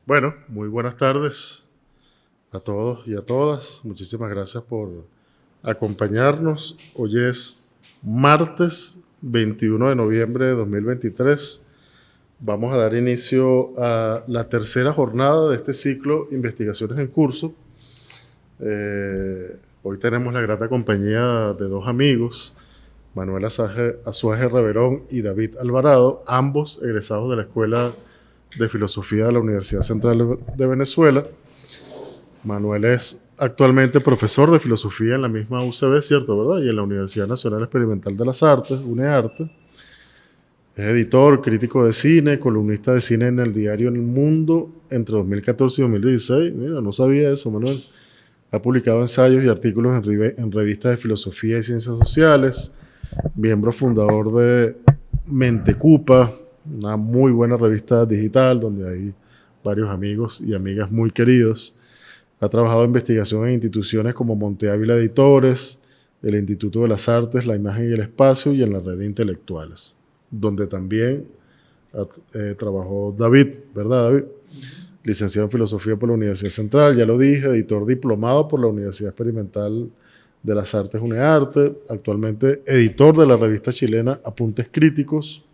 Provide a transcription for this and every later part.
Bueno, muy buenas tardes a todos y a todas. Muchísimas gracias por acompañarnos. Hoy es martes 21 de noviembre de 2023. Vamos a dar inicio a la tercera jornada de este ciclo Investigaciones en Curso. Hoy tenemos la grata compañía de dos amigos, Manuel Azuaje Reverón y David Alvarado, ambos egresados de la Escuela de Filosofía de la Universidad Central de Venezuela. Manuel es actualmente profesor de filosofía en la misma UCB, ¿cierto, verdad? Y en la Universidad Nacional Experimental de las Artes, UNEARTE. Es editor, crítico de cine, columnista de cine en el diario El Mundo entre 2014 y 2016. Mira, no sabía eso, Manuel. Ha publicado ensayos y artículos en revistas de filosofía y ciencias sociales. Miembro fundador de Mentecupa, una muy buena revista digital donde hay varios amigos y amigas muy queridos. Ha trabajado en investigación en instituciones como Monte Ávila Editores, el Instituto de las Artes, la Imagen y el Espacio y en la Red de Intelectuales, donde también trabajó David, ¿verdad, David? Licenciado en Filosofía por la Universidad Central, ya lo dije, editor diplomado por la Universidad Experimental de las Artes UNEARTE, actualmente editor de la revista chilena Apuntes Críticos.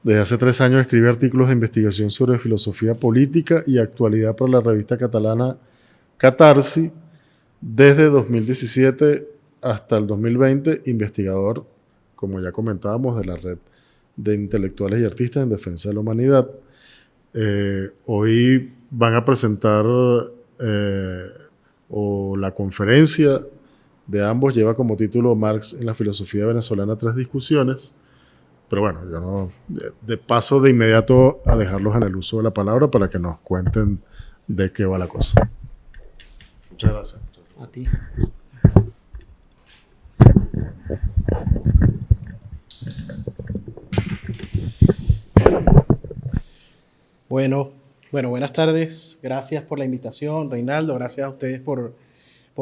Desde hace 3 años escribe artículos de investigación sobre filosofía política y actualidad para la revista catalana Catarsi. Desde 2017 hasta el 2020, investigador, como ya comentábamos, de la Red de Intelectuales y Artistas en Defensa de la Humanidad. Hoy van a presentar la conferencia de ambos, lleva como título Marx en la filosofía venezolana, 3 discusiones. Pero bueno, yo no, de paso de inmediato a dejarlos en el uso de la palabra para que nos cuenten de qué va la cosa. Muchas gracias. A ti. Bueno, buenas tardes. Gracias por la invitación, Reinaldo. Gracias a ustedes por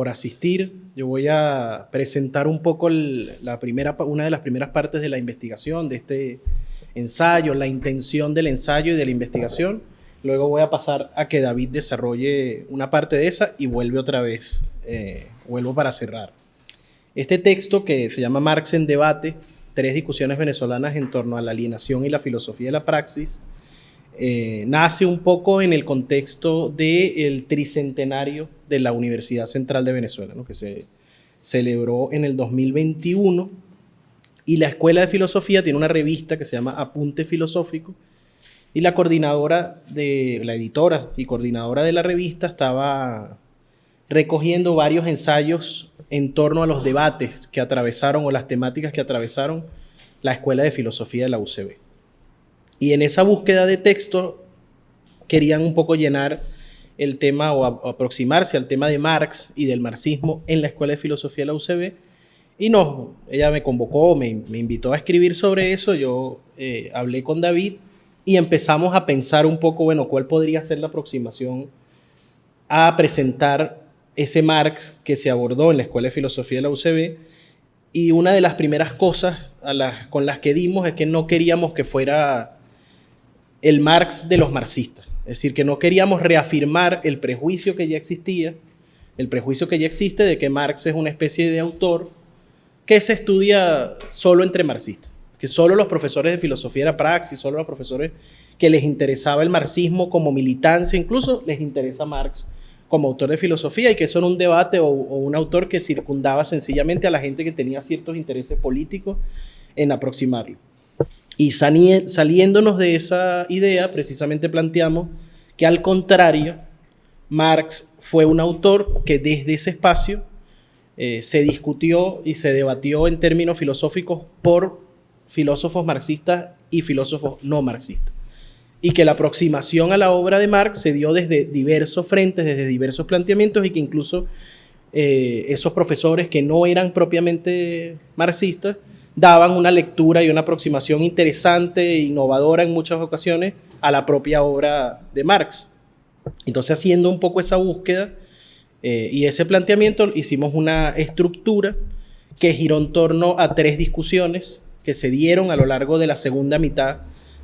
asistir. Yo voy a presentar un poco una de las primeras partes de la investigación, de este ensayo, la intención del ensayo y de la investigación. Luego voy a pasar a que David desarrolle una parte de esa y vuelve otra vez. Vuelvo para cerrar. Este texto, que se llama Marx en debate, 3 discusiones venezolanas en torno a la alienación y la filosofía de la praxis, nace un poco en el contexto del tricentenario de la Universidad Central de Venezuela, ¿no? Que se celebró en el 2021, y la Escuela de Filosofía tiene una revista que se llama Apunte Filosófico, y la editora y coordinadora de la revista estaba recogiendo varios ensayos en torno a los debates que atravesaron, o las temáticas que atravesaron la Escuela de Filosofía de la UCB. Y en esa búsqueda de texto querían un poco llenar el tema o aproximarse al tema de Marx y del marxismo en la Escuela de Filosofía de la UCB. Y ella me convocó, me invitó a escribir sobre eso. Yo hablé con David y empezamos a pensar un poco, bueno, cuál podría ser la aproximación a presentar ese Marx que se abordó en la Escuela de Filosofía de la UCB. Y una de las primeras cosas con las que dimos es que no queríamos que fuera el Marx de los marxistas. Es decir, que no queríamos reafirmar el prejuicio que ya existía, el prejuicio que ya existe de que Marx es una especie de autor que se estudia solo entre marxistas, que solo los profesores de filosofía de la praxis, solo los profesores que les interesaba el marxismo como militancia, incluso les interesa Marx como autor de filosofía, y que eso era un debate o un autor que circundaba sencillamente a la gente que tenía ciertos intereses políticos en aproximarlo. Y saliéndonos de esa idea, precisamente planteamos que, al contrario, Marx fue un autor que desde ese espacio se discutió y se debatió en términos filosóficos por filósofos marxistas y filósofos no marxistas. Y que la aproximación a la obra de Marx se dio desde diversos frentes, desde diversos planteamientos, y que incluso esos profesores que no eran propiamente marxistas daban una lectura y una aproximación interesante e innovadora en muchas ocasiones a la propia obra de Marx. Entonces, haciendo un poco esa búsqueda y ese planteamiento, hicimos una estructura que giró en torno a 3 discusiones que se dieron a lo largo de la segunda mitad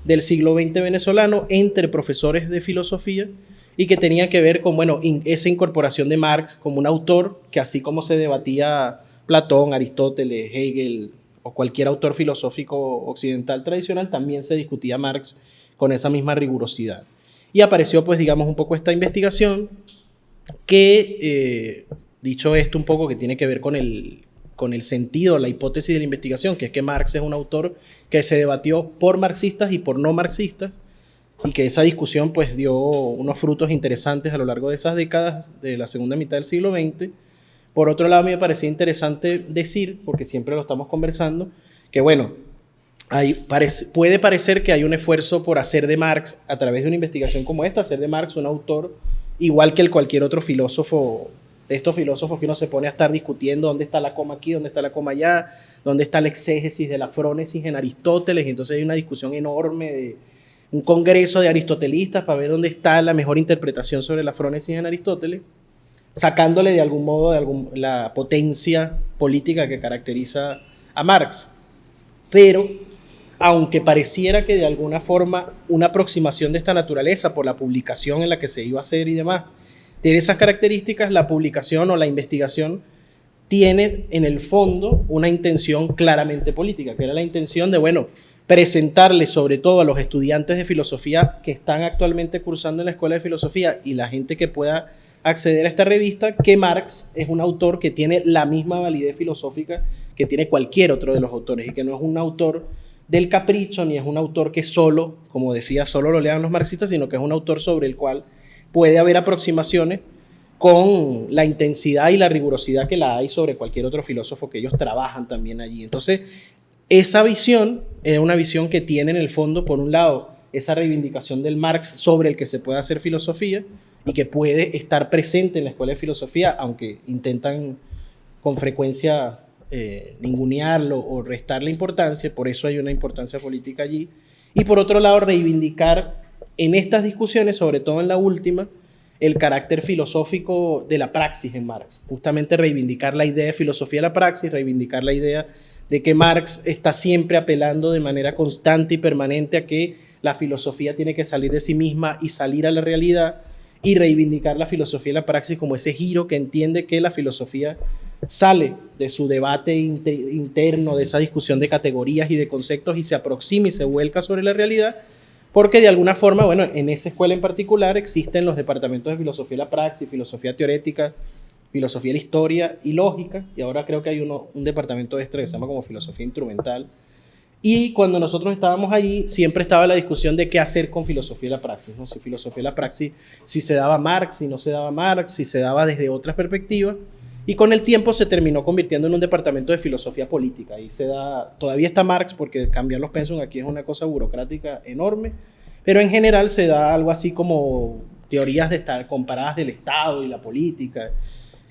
del siglo XX venezolano entre profesores de filosofía y que tenía que ver con, bueno, esa incorporación de Marx como un autor que, así como se debatía Platón, Aristóteles, Hegel o cualquier autor filosófico occidental tradicional, también se discutía Marx con esa misma rigurosidad. Y apareció, pues, digamos, un poco esta investigación que, dicho esto un poco, que tiene que ver con el sentido, la hipótesis de la investigación, que es que Marx es un autor que se debatió por marxistas y por no marxistas, y que esa discusión pues dio unos frutos interesantes a lo largo de esas décadas de la segunda mitad del siglo XX. Por otro lado, a mí me parecía interesante decir, porque siempre lo estamos conversando, que bueno, puede parecer que hay un esfuerzo por hacer de Marx, a través de una investigación como esta, hacer de Marx un autor igual que cualquier otro filósofo, de estos filósofos que uno se pone a estar discutiendo dónde está la coma aquí, dónde está la coma allá, dónde está la exégesis de la frónesis en Aristóteles, y entonces hay una discusión enorme de un congreso de aristotelistas para ver dónde está la mejor interpretación sobre la frónesis en Aristóteles, sacándole de algún modo la potencia política que caracteriza a Marx. Pero, aunque pareciera que de alguna forma una aproximación de esta naturaleza por la publicación en la que se iba a hacer y demás, tiene esas características, la publicación o la investigación tiene en el fondo una intención claramente política, que era la intención de, bueno, presentarle sobre todo a los estudiantes de filosofía que están actualmente cursando en la Escuela de Filosofía y la gente que pueda acceder a esta revista, que Marx es un autor que tiene la misma validez filosófica que tiene cualquier otro de los autores, y que no es un autor del capricho, ni es un autor que solo, como decía, solo lo lean los marxistas, sino que es un autor sobre el cual puede haber aproximaciones con la intensidad y la rigurosidad que la hay sobre cualquier otro filósofo, que ellos trabajan también allí. Entonces, esa visión es una visión que tiene en el fondo, por un lado, esa reivindicación del Marx sobre el que se puede hacer filosofía y que puede estar presente en la Escuela de Filosofía, aunque intentan con frecuencia ningunearlo o restarle importancia, por eso hay una importancia política allí. Y por otro lado, reivindicar en estas discusiones, sobre todo en la última, el carácter filosófico de la praxis en Marx. Justamente reivindicar la idea de filosofía de la praxis, reivindicar la idea de que Marx está siempre apelando de manera constante y permanente a que la filosofía tiene que salir de sí misma y salir a la realidad, y reivindicar la filosofía de la praxis como ese giro que entiende que la filosofía sale de su debate interno, de esa discusión de categorías y de conceptos, y se aproxima y se vuelca sobre la realidad, porque de alguna forma, bueno, en esa escuela en particular existen los departamentos de filosofía de la praxis, filosofía teórica, filosofía de la historia y lógica, y ahora creo que hay un departamento extra que se llama como filosofía instrumental. Y cuando nosotros estábamos allí, siempre estaba la discusión de qué hacer con filosofía de la praxis, ¿no? Si filosofía de la praxis, si se daba Marx, si no se daba Marx, si se daba desde otras perspectivas. Y con el tiempo se terminó convirtiendo en un departamento de filosofía política. Ahí se da, todavía está Marx, porque cambiar los pensum aquí es una cosa burocrática enorme, pero en general se da algo así como teorías de estar comparadas del Estado y la política,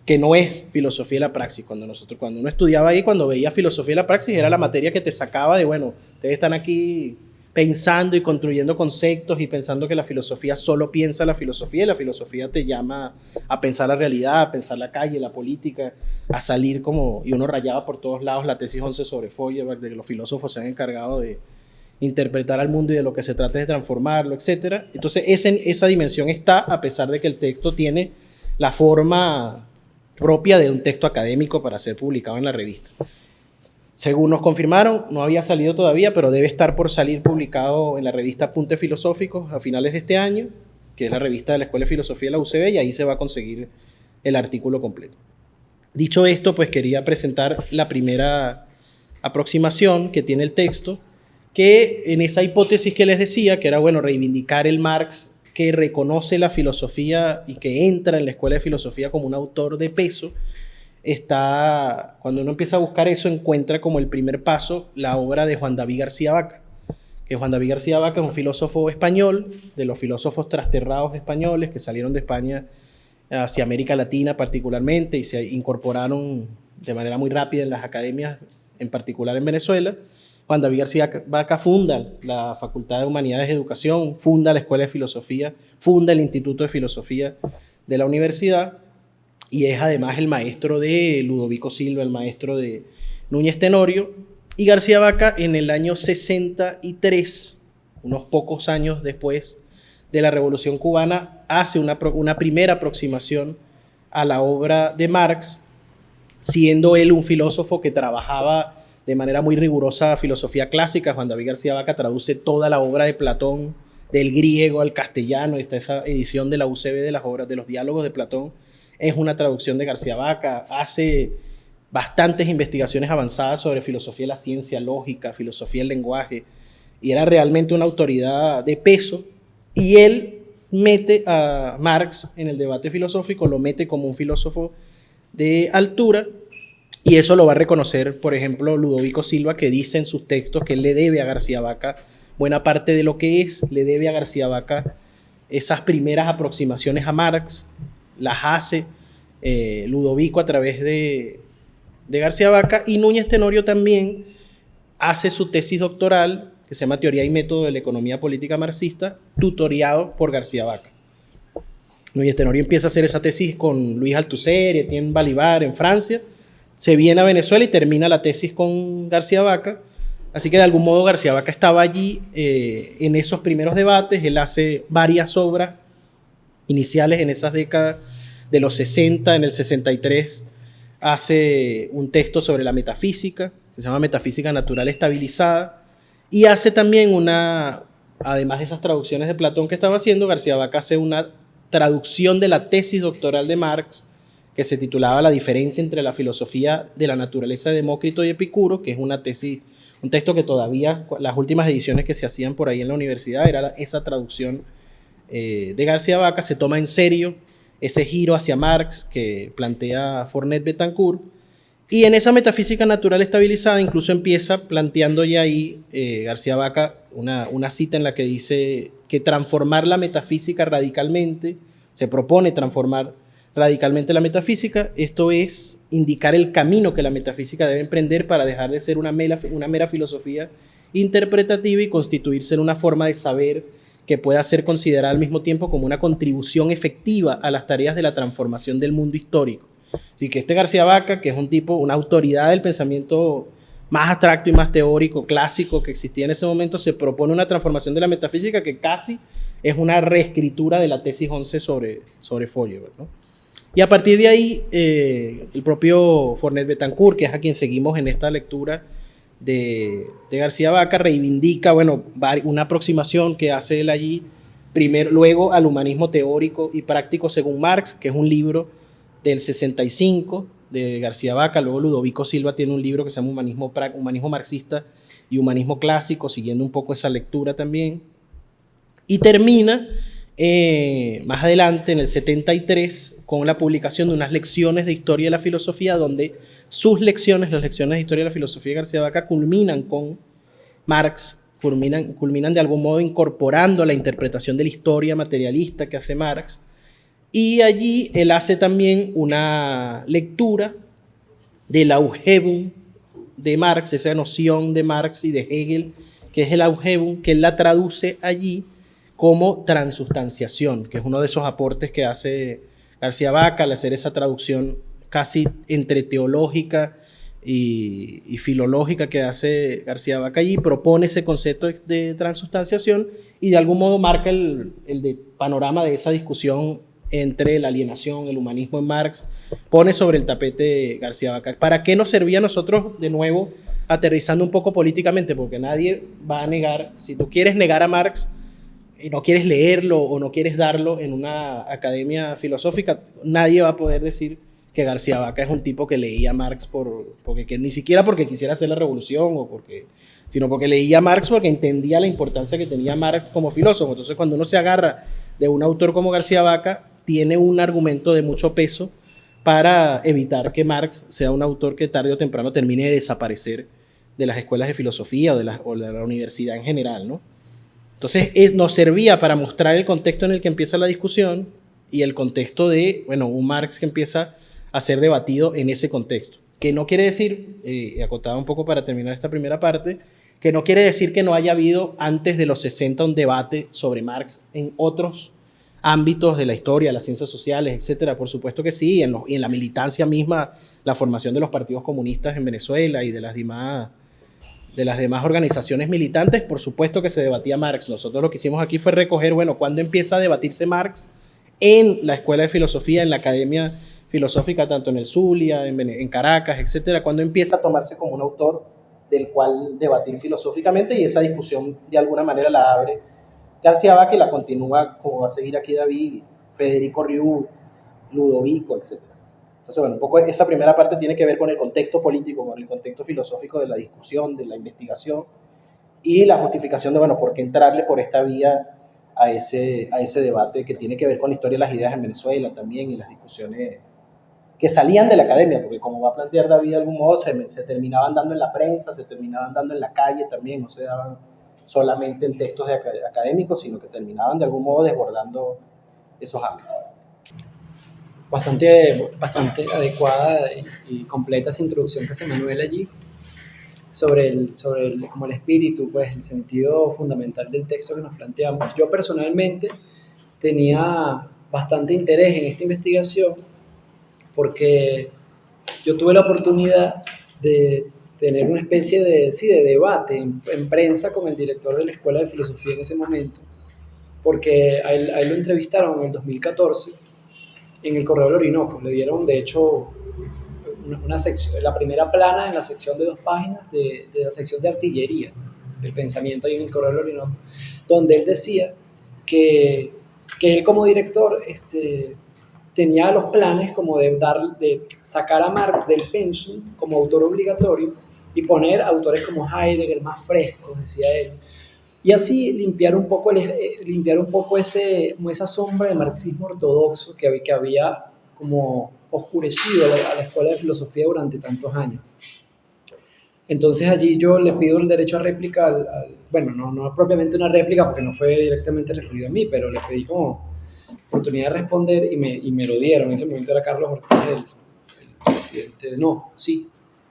que no es filosofía de la praxis. Cuando uno estudiaba ahí, cuando veía filosofía de la praxis, era la materia que te sacaba de, bueno, ustedes están aquí pensando y construyendo conceptos y pensando que la filosofía solo piensa la filosofía, y la filosofía te llama a pensar la realidad, a pensar la calle, la política, a salir como, y uno rayaba por todos lados la tesis 11 sobre Feuerbach, de que los filósofos se han encargado de interpretar al mundo y de lo que se trata es de transformarlo, etc. Entonces esa dimensión está, a pesar de que el texto tiene la forma propia de un texto académico para ser publicado en la revista. Según nos confirmaron, no había salido todavía, pero debe estar por salir publicado en la revista Apuntes Filosóficos a finales de este año, que es la revista de la Escuela de Filosofía de la UCB, y ahí se va a conseguir el artículo completo. Dicho esto, pues quería presentar la primera aproximación que tiene el texto, que en esa hipótesis que les decía, que era, bueno, reivindicar el Marx que reconoce la filosofía y que entra en la Escuela de Filosofía como un autor de peso, cuando uno empieza a buscar eso, encuentra como el primer paso la obra de Juan David García Vaca, que Juan David García Vaca es un filósofo español, de los filósofos trasterrados españoles que salieron de España hacia América Latina particularmente y se incorporaron de manera muy rápida en las academias, en particular en Venezuela. Juan David García Vaca funda la Facultad de Humanidades y Educación, funda la Escuela de Filosofía, funda el Instituto de Filosofía de la universidad, y es además el maestro de Ludovico Silva, el maestro de Núñez Tenorio. Y García Vaca en el año 63, unos pocos años después de la Revolución Cubana, hace una primera aproximación a la obra de Marx, siendo él un filósofo que trabajaba de manera muy rigurosa filosofía clásica. Juan David García Vaca traduce toda la obra de Platón del griego al castellano. Está esa edición de la UCB de las obras, de los diálogos de Platón, es una traducción de García Vaca. Hace bastantes investigaciones avanzadas sobre filosofía de la ciencia, lógica, filosofía del lenguaje, y era realmente una autoridad de peso. Y él mete a Marx en el debate filosófico, lo mete como un filósofo de altura, y eso lo va a reconocer, por ejemplo, Ludovico Silva, que dice en sus textos que él le debe a García Vaca buena parte de lo que es, le debe a García Vaca esas primeras aproximaciones a Marx, las hace Ludovico a través de García Vaca, y Núñez Tenorio también hace su tesis doctoral, que se llama Teoría y Método de la Economía Política Marxista, tutoriado por García Vaca. Núñez Tenorio empieza a hacer esa tesis con Luis Althusser y Etienne Balibar en Francia, se viene a Venezuela y termina la tesis con García Vaca. Así que de algún modo García Vaca estaba allí en esos primeros debates. Él hace varias obras iniciales en esas décadas de los 60, en el 63 hace un texto sobre la metafísica, que se llama Metafísica Natural Estabilizada, y hace también además de esas traducciones de Platón que estaba haciendo, García Vaca hace una traducción de la tesis doctoral de Marx, que se titulaba La diferencia entre la filosofía de la naturaleza de Demócrito y Epicuro, que es una tesis, un texto que todavía, las últimas ediciones que se hacían por ahí en la universidad, era esa traducción de García Vaca. Se toma en serio ese giro hacia Marx que plantea Fornet Betancourt, y en esa metafísica natural estabilizada incluso empieza planteando ya ahí García Vaca una cita en la que dice que transformar la metafísica radicalmente, se propone transformar radicalmente la metafísica, esto es indicar el camino que la metafísica debe emprender para dejar de ser una mera filosofía interpretativa y constituirse en una forma de saber que pueda ser considerada al mismo tiempo como una contribución efectiva a las tareas de la transformación del mundo histórico. Así que García Vaca, que es un tipo, una autoridad del pensamiento más abstracto y más teórico, clásico que existía en ese momento, se propone una transformación de la metafísica que casi es una reescritura de la tesis 11 sobre Feuerbach, ¿no? Y a partir de ahí, el propio Fornet Betancourt, que es a quien seguimos en esta lectura de García Vaca, reivindica, bueno, una aproximación que hace él allí, luego al humanismo teórico y práctico según Marx, que es un libro del 65 de García Vaca. Luego Ludovico Silva tiene un libro que se llama Humanismo Marxista y Humanismo Clásico, siguiendo un poco esa lectura también. Y termina más adelante, en el 73, con la publicación de unas lecciones de historia de la filosofía, donde sus lecciones, las lecciones de historia de la filosofía de García Vaca, culminan con Marx, culminan de algún modo incorporando la interpretación de la historia materialista que hace Marx. Y allí él hace también una lectura del Aufhebung de Marx, esa noción de Marx y de Hegel, que es el Aufhebung, que él la traduce allí como transustanciación, que es uno de esos aportes que hace García Vaca al hacer esa traducción casi entre teológica y filológica que hace García Vaca allí. Propone ese concepto de transustanciación y de algún modo marca el panorama de esa discusión entre la alienación, el humanismo en Marx, pone sobre el tapete García Vaca. ¿Para qué nos servía a nosotros, de nuevo, aterrizando un poco políticamente? Porque nadie va a negar, si tú quieres negar a Marx y no quieres leerlo o no quieres darlo en una academia filosófica, nadie va a poder decir que García Vaca es un tipo que leía a Marx ni siquiera porque quisiera hacer la revolución, sino porque leía a Marx porque entendía la importancia que tenía Marx como filósofo. Entonces, cuando uno se agarra de un autor como García Vaca, tiene un argumento de mucho peso para evitar que Marx sea un autor que tarde o temprano termine de desaparecer de las escuelas de filosofía o de la universidad en general, ¿no? Entonces, nos servía para mostrar el contexto en el que empieza la discusión y el contexto de, un Marx que empieza a ser debatido en ese contexto. Que no quiere decir, acotaba un poco para terminar esta primera parte, que no quiere decir que no haya habido antes de los 60 un debate sobre Marx en otros ámbitos de la historia, las ciencias sociales, etcétera. Por supuesto que sí, y en la militancia misma, la formación de los partidos comunistas en Venezuela y de las demás de las demás organizaciones militantes, por supuesto que se debatía Marx. Nosotros lo que hicimos aquí fue recoger, bueno, ¿cuándo empieza a debatirse Marx en la Escuela de Filosofía, en la Academia Filosófica, tanto en el Zulia, en Caracas, etcétera? ¿Cuándo empieza a tomarse como un autor del cual debatir filosóficamente? Y esa discusión de alguna manera la abre García Vaque, la continúa, como va a seguir aquí David, Federico Riu, Ludovico, etcétera. Entonces, bueno, un poco esa primera parte tiene que ver con el contexto político, con el contexto filosófico de la discusión, de la investigación y la justificación de, bueno, por qué entrarle por esta vía a ese debate que tiene que ver con la historia de las ideas en Venezuela también y las discusiones que salían de la academia, porque como va a plantear David de algún modo, se terminaban dando en la prensa, se terminaban dando en la calle también, no se daban solamente en textos académicos, sino que terminaban de algún modo desbordando esos ámbitos. Bastante adecuada y completa esa introducción que hace Manuel allí sobre el como el espíritu, pues el sentido fundamental del texto que nos planteamos. Yo personalmente tenía bastante interés en esta investigación porque yo tuve la oportunidad de tener una especie de debate en prensa con el director de la Escuela de Filosofía en ese momento, porque a él lo entrevistaron en el 2014 en el Correo del Orinoco. Le dieron, de hecho, una sección, la primera plana en la sección de 2 páginas de la sección de artillería del pensamiento ahí en el Correo del Orinoco, donde él decía que él como director tenía los planes como de sacar a Marx del pensum como autor obligatorio y poner autores como Heidegger más frescos, decía él, y así limpiar un poco esa sombra de marxismo ortodoxo que había como oscurecido a la Escuela de Filosofía durante tantos años. Entonces allí yo le pido el derecho a réplica bueno, no propiamente una réplica porque no fue directamente referido a mí, pero le pedí como oportunidad de responder y me lo dieron. En ese momento era Carlos Ortiz, el presidente,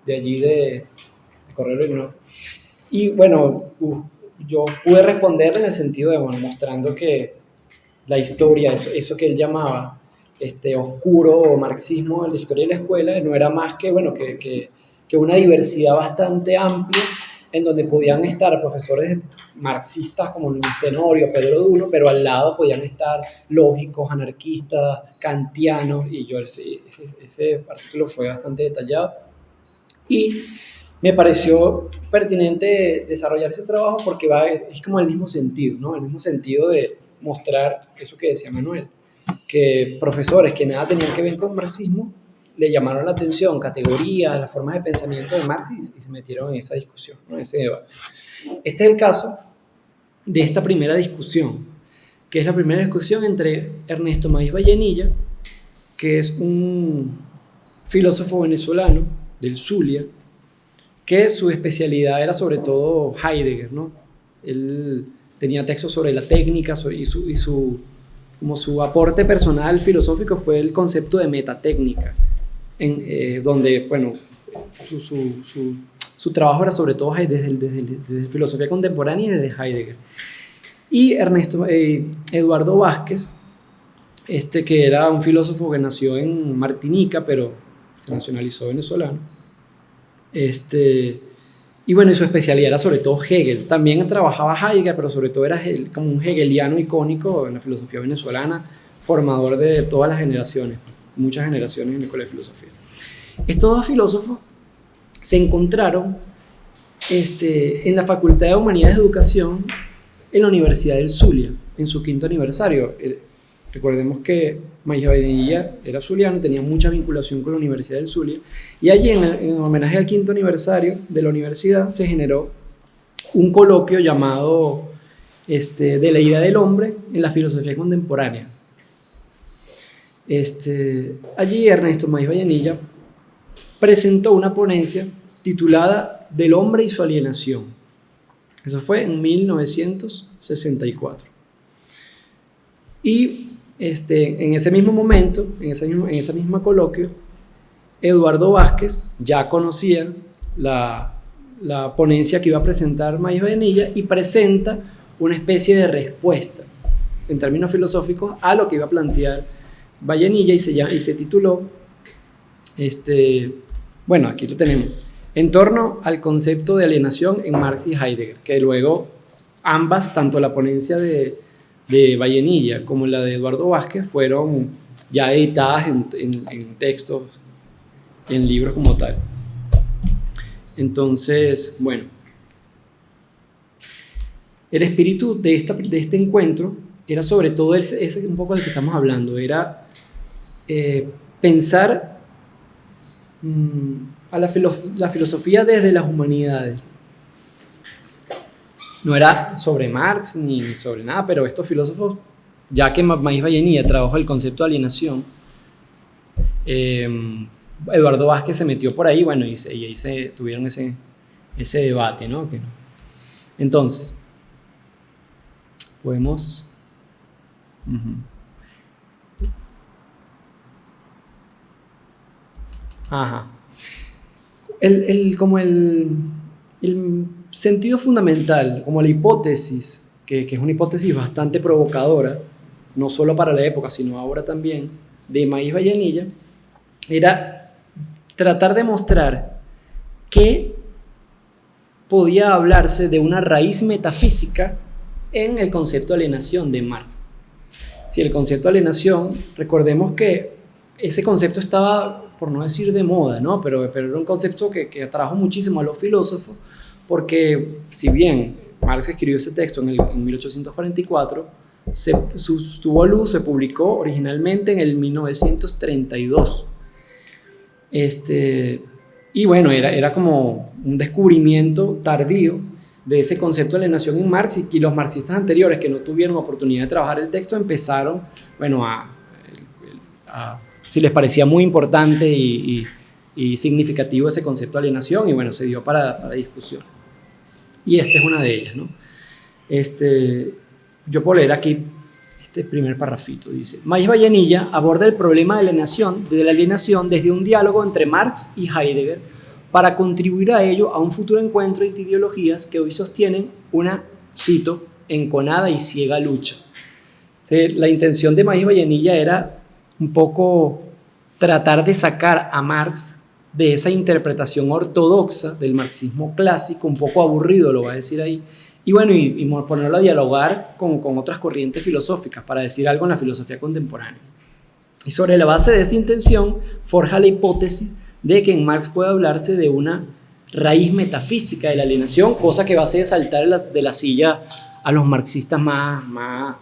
de allí de Correo del Orinoco. Y bueno, yo pude responder en el sentido de, bueno, mostrando que la historia, eso que él llamaba oscuro marxismo en la historia de la escuela, no era más que, bueno, que una diversidad bastante amplia en donde podían estar profesores marxistas como Luis Tenorio, Pedro Duno, pero al lado podían estar lógicos, anarquistas, kantianos, y yo ese artículo fue bastante detallado. Y me pareció pertinente desarrollar ese trabajo porque es como el mismo sentido, ¿no? El mismo sentido de mostrar eso que decía Manuel, que profesores que nada tenían que ver con marxismo le llamaron la atención categorías, las formas de pensamiento de Marx y se metieron en esa discusión, ¿no? En ese debate. Este es el caso de esta primera discusión, que es la primera discusión entre Ernesto Maíz Vallenilla, que es un filósofo venezolano del Zulia, que su especialidad era sobre todo Heidegger, ¿no? Él tenía textos sobre la técnica como su aporte personal filosófico fue el concepto de metatécnica, donde, bueno, su trabajo era sobre todo desde filosofía contemporánea y desde Heidegger. Y Eduardo Vázquez, que era un filósofo que nació en Martinica, pero se nacionalizó venezolano. Y bueno, y su especialidad era sobre todo Hegel. También trabajaba Heidegger, pero sobre todo era como un hegeliano icónico en la filosofía venezolana, formador de todas las generaciones, muchas generaciones en la Escuela de Filosofía. Estos 2 filósofos se encontraron en la Facultad de Humanidades de Educación en la Universidad del Zulia, en su 5º aniversario. Recordemos que Maíz Vallenilla era zuliano, tenía mucha vinculación con la Universidad del Zulia, y allí en homenaje al 5º aniversario de la universidad se generó un coloquio llamado de la idea del hombre en la filosofía contemporánea. Allí Ernesto Maíz Vallenilla presentó una ponencia titulada Del hombre y su alienación. Eso fue en 1964. Y en ese mismo momento, en esa misma coloquio, Eduardo Vázquez ya conocía la ponencia que iba a presentar Maíz Vallenilla y presenta una especie de respuesta en términos filosóficos a lo que iba a plantear Vallenilla y se tituló, bueno, aquí lo tenemos, en torno al concepto de alienación en Marx y Heidegger, que luego ambas, tanto la ponencia de Vallenilla como la de Eduardo Vázquez, fueron ya editadas en textos, en libros como tal. Entonces, bueno, el espíritu de este encuentro era sobre todo un poco del que estamos hablando, era pensar a la filosofía desde las humanidades. No era sobre Marx ni sobre nada, pero estos filósofos, ya que Maíz Vallenilla trabajó el concepto de alienación, Eduardo Vázquez se metió por ahí, bueno, y ahí se tuvieron ese debate, ¿no? Entonces, podemos... Ajá. Como el sentido fundamental, como la hipótesis, que es una hipótesis bastante provocadora, no solo para la época, sino ahora también, de Maíz Vallenilla, era tratar de mostrar que podía hablarse de una raíz metafísica en el concepto de alienación de Marx. Si el concepto de alienación, recordemos que ese concepto estaba, por no decir de moda, ¿no? pero era un concepto que atrajo muchísimo a los filósofos, porque si bien Marx escribió ese texto en 1844, tuvo a luz, se publicó originalmente en el 1932. Y bueno, era como un descubrimiento tardío de ese concepto de alienación en Marx, y los marxistas anteriores que no tuvieron oportunidad de trabajar el texto empezaron, bueno, si les parecía muy importante y significativo ese concepto de alienación, y bueno, se dio para discusión. Y esta es una de ellas, ¿no? Yo puedo leer aquí este primer parrafito. Dice: Maíz Vallenilla aborda el problema de la alienación desde un diálogo entre Marx y Heidegger para contribuir a ello a un futuro encuentro de ideologías que hoy sostienen una, cito, enconada y ciega lucha. La intención de Maíz Vallenilla era un poco tratar de sacar a Marx de esa interpretación ortodoxa del marxismo clásico, un poco aburrido, lo va a decir ahí, y bueno, y ponerlo a dialogar con otras corrientes filosóficas para decir algo en la filosofía contemporánea. Y sobre la base de esa intención forja la hipótesis de que en Marx puede hablarse de una raíz metafísica de la alienación, cosa que va a hacer saltar de la silla a los marxistas más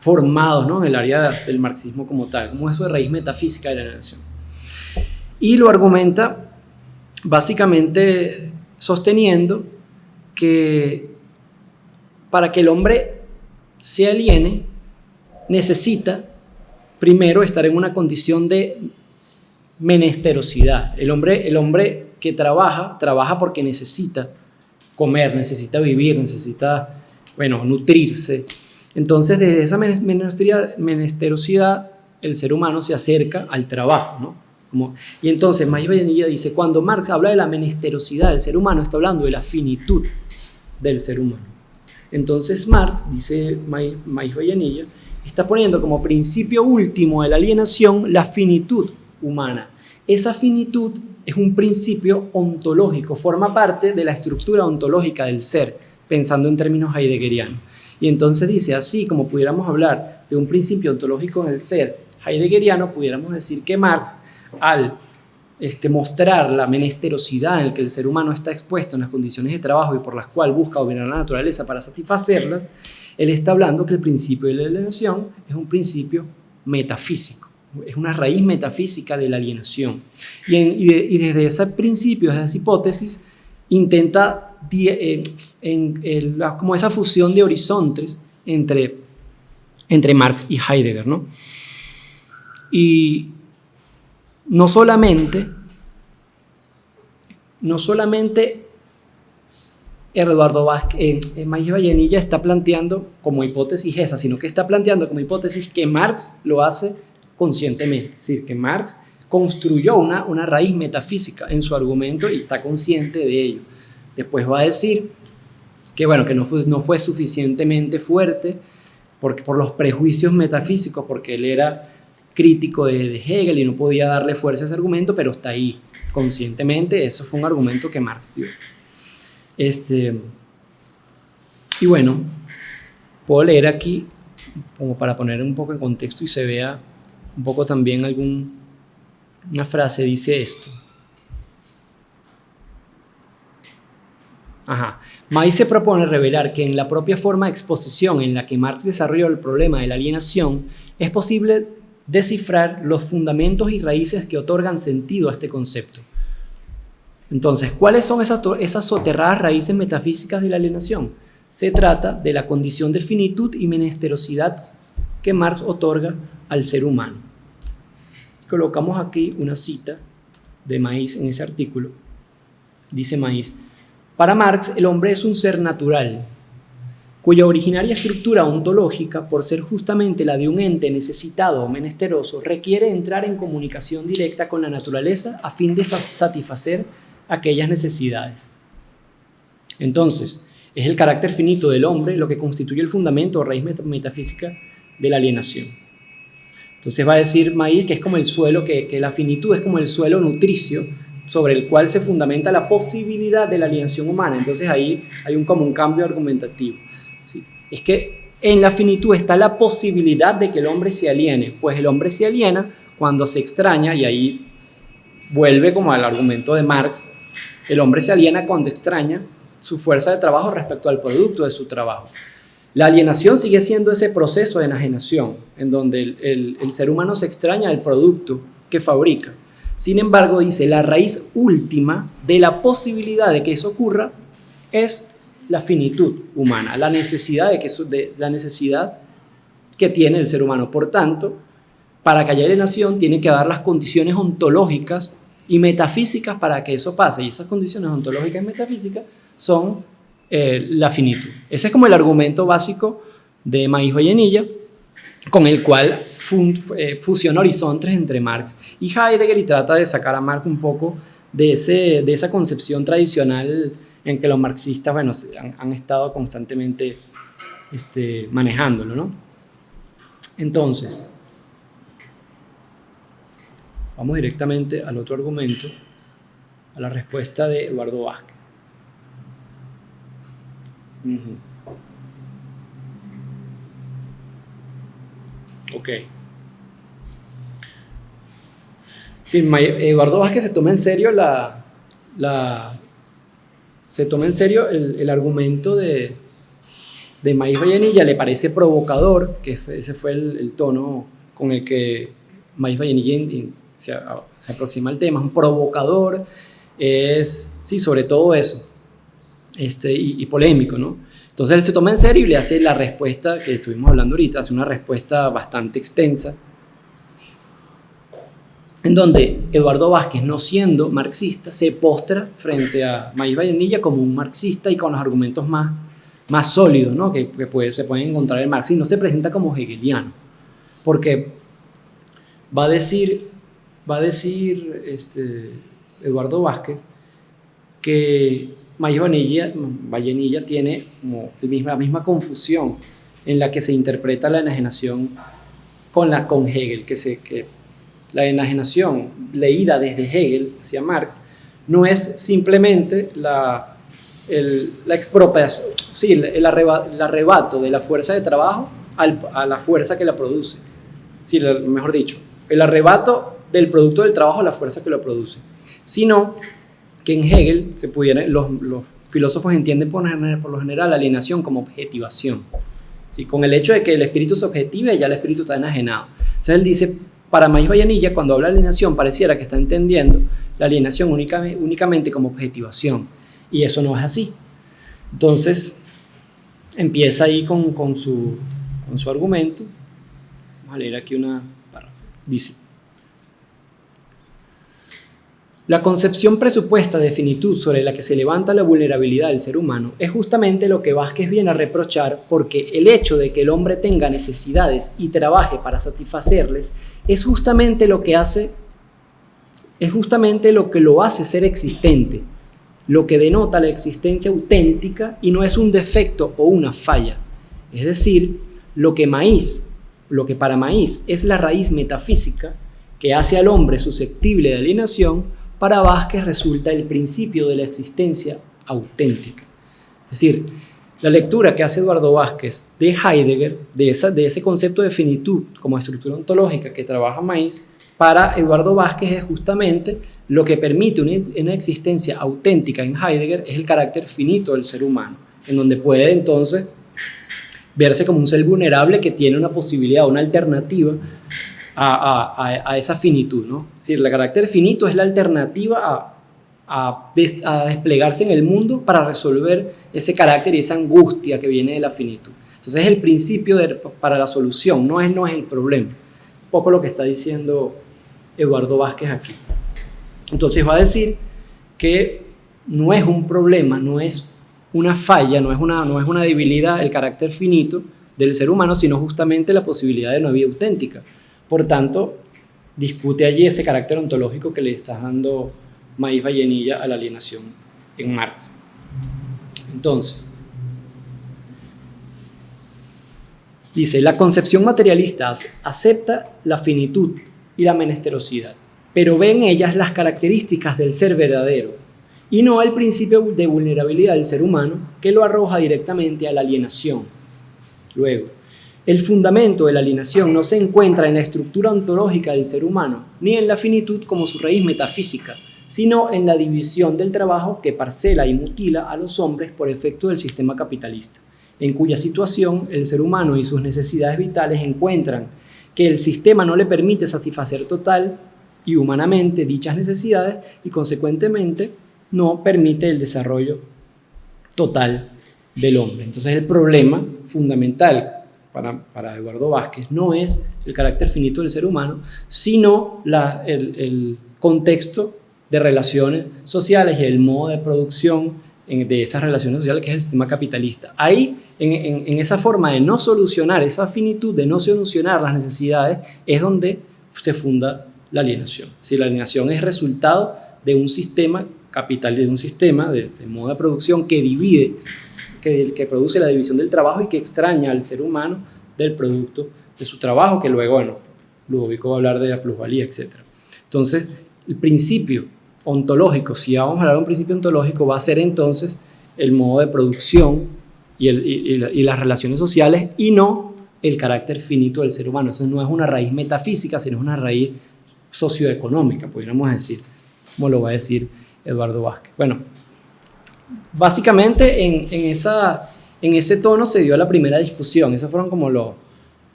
formados, ¿no? En el área del marxismo como tal, como eso de raíz metafísica de la alienación. Y lo argumenta básicamente sosteniendo que para que el hombre se aliene necesita primero estar en una condición de menesterosidad. El hombre que trabaja porque necesita comer, necesita vivir, necesita, bueno, nutrirse. Entonces, desde esa menesterosidad, el ser humano se acerca al trabajo, ¿no? Y entonces Maíz Vallenilla dice, cuando Marx habla de la menesterosidad del ser humano, está hablando de la finitud del ser humano. Entonces Marx, dice Maíz Vallenilla, está poniendo como principio último de la alienación la finitud humana. Esa finitud es un principio ontológico, forma parte de la estructura ontológica del ser, pensando en términos heideggerianos. Y entonces dice, así como pudiéramos hablar de un principio ontológico en el ser heideggeriano, pudiéramos decir que Marx, al mostrar la menesterosidad en la que el ser humano está expuesto en las condiciones de trabajo y por las cuales busca dominar la naturaleza para satisfacerlas, él está hablando que el principio de la alienación es un principio metafísico, es una raíz metafísica de la alienación. Y desde ese principio, desde esa hipótesis, intenta como esa fusión de horizontes entre Marx y Heidegger, ¿no? Y no solamente Eduardo Vázquez, Maíz Vallenilla está planteando como hipótesis esa, sino que está planteando como hipótesis que Marx lo hace conscientemente, es decir, que Marx construyó una raíz metafísica en su argumento y está consciente de ello. Después va a decir que, bueno, que no fue suficientemente fuerte por los prejuicios metafísicos, porque él crítico de Hegel y no podía darle fuerza a ese argumento, pero está ahí conscientemente. Eso fue un argumento que Marx dio. Y bueno, puedo leer aquí como para poner un poco en contexto y se vea un poco también una frase. Dice esto. Mayr se propone revelar que en la propia forma de exposición en la que Marx desarrolló el problema de la alienación es posible descifrar los fundamentos y raíces que otorgan sentido a este concepto. Entonces, ¿cuáles son esas soterradas raíces metafísicas de la alienación? Se trata de la condición de finitud y menesterosidad que Marx otorga al ser humano. Colocamos aquí una cita de Mayr en ese artículo. Dice Mayr: para Marx, el hombre es un ser natural, cuya originaria estructura ontológica, por ser justamente la de un ente necesitado o menesteroso, requiere entrar en comunicación directa con la naturaleza a fin de satisfacer aquellas necesidades. Entonces, es el carácter finito del hombre lo que constituye el fundamento o raíz metafísica de la alienación. Entonces va a decir Mayr que es como el suelo, que la finitud es como el suelo nutricio sobre el cual se fundamenta la posibilidad de la alienación humana. Entonces ahí hay como un cambio argumentativo. ¿Sí? Es que en la finitud está la posibilidad de que el hombre se aliene, pues el hombre se aliena cuando se extraña, y ahí vuelve como al argumento de Marx, el hombre se aliena cuando extraña su fuerza de trabajo respecto al producto de su trabajo. La alienación sigue siendo ese proceso de enajenación, en donde el ser humano se extraña del producto que fabrica. Sin embargo, dice, la raíz última de la posibilidad de que eso ocurra es la finitud humana, la necesidad que tiene el ser humano. Por tanto, para que haya alienación, tiene que dar las condiciones ontológicas y metafísicas para que eso pase. Y esas condiciones ontológicas y metafísicas son la finitud. Ese es como el argumento básico de Mayr Vallenilla, con el cual fusiona horizontes entre Marx y Heidegger y trata de sacar a Marx un poco de esa concepción tradicional en que los marxistas han estado constantemente manejándolo, ¿no? Entonces, vamos directamente al otro argumento, a la respuesta de Eduardo Vázquez. Ok. Sí, Eduardo Vázquez se toma en serio el argumento de Mayr Vallenilla, le parece provocador, que ese fue el tono con el que Mayr Vallenilla se aproxima al tema, es un provocador, sobre todo eso, y polémico, ¿no? Entonces él se toma en serio y le hace la respuesta que estuvimos hablando ahorita, hace una respuesta bastante extensa, en donde Eduardo Vázquez, no siendo marxista, se postra frente a Mayr Vallenilla como un marxista y con los argumentos más sólidos, ¿no? que se pueden encontrar en Marx, y no se presenta como hegeliano, porque va a decir Eduardo Vázquez que Mayr Vallenilla tiene como la misma confusión en la que se interpreta la enajenación con Hegel, que la enajenación leída desde Hegel hacia Marx no es simplemente la expropiación, el arrebato de la fuerza de trabajo a la fuerza que la produce. Mejor dicho, el arrebato del producto del trabajo a la fuerza que lo produce, sino que en Hegel los filósofos entienden por lo general la alienación como objetivación. ¿Sí? Con el hecho de que el espíritu se objetive, ya el espíritu está enajenado. Entonces él dice, para Mayr Vallenilla, cuando habla de alienación, pareciera que está entendiendo la alienación únicamente como objetivación, y eso no es así. Entonces empieza ahí con su argumento. Vamos a leer aquí una párrafo. Dice: la concepción presupuesta de finitud sobre la que se levanta la vulnerabilidad del ser humano es justamente lo que Vázquez viene a reprochar, porque el hecho de que el hombre tenga necesidades y trabaje para satisfacerles es justamente lo que lo hace ser existente, lo que denota la existencia auténtica y no es un defecto o una falla. Es decir, lo que Mayr lo que para Maiz es la raíz metafísica que hace al hombre susceptible de alienación, para Vázquez resulta el principio de la existencia auténtica. Es decir, la lectura que hace Eduardo Vázquez de Heidegger, de ese concepto de finitud como estructura ontológica que trabaja Maiz, para Eduardo Vázquez es justamente lo que permite una existencia auténtica en Heidegger, es el carácter finito del ser humano, en donde puede entonces verse como un ser vulnerable que tiene una posibilidad, una alternativa a esa finitud, ¿no? Es decir, el carácter finito es la alternativa a desplegarse en el mundo para resolver ese carácter y esa angustia que viene de la finitud. Entonces es el principio para la solución, no es el problema. Un poco lo que está diciendo Eduardo Vázquez aquí. Entonces va a decir que no es un problema, no es una falla, no es una debilidad el carácter finito del ser humano, sino justamente la posibilidad de una vida auténtica. Por tanto, discute allí ese carácter ontológico que le está dando Maiz Vallenilla a la alienación en Marx. Entonces, dice, la concepción materialista acepta la finitud y la menesterosidad, pero ve en ellas las características del ser verdadero y no el principio de vulnerabilidad del ser humano que lo arroja directamente a la alienación. Luego, el fundamento de la alienación no se encuentra en la estructura ontológica del ser humano, ni en la finitud como su raíz metafísica, sino en la división del trabajo que parcela y mutila a los hombres por efecto del sistema capitalista, en cuya situación el ser humano y sus necesidades vitales encuentran que el sistema no le permite satisfacer total y humanamente dichas necesidades y consecuentemente no permite el desarrollo total del hombre. Entonces el problema fundamental para Eduardo Vázquez no es el carácter finito del ser humano, sino el contexto de relaciones sociales y el modo de producción de esas relaciones sociales, que es el sistema capitalista. Ahí, en esa forma de no solucionar esa finitud, de no solucionar las necesidades, es donde se funda la alienación. Si la alienación es resultado de un sistema capital, de un sistema de modo de producción que divide, que produce la división del trabajo y que extraña al ser humano del producto de su trabajo, que luego, bueno, Ludovico va a hablar de la plusvalía, etc. Entonces, el principio ontológico, si vamos a hablar de un principio ontológico, va a ser entonces el modo de producción y las relaciones sociales, y no el carácter finito del ser humano. Eso no es una raíz metafísica, sino es una raíz socioeconómica, podríamos decir, como lo va a decir Eduardo Vázquez. Bueno, básicamente en ese tono se dio la primera discusión. Esos fueron como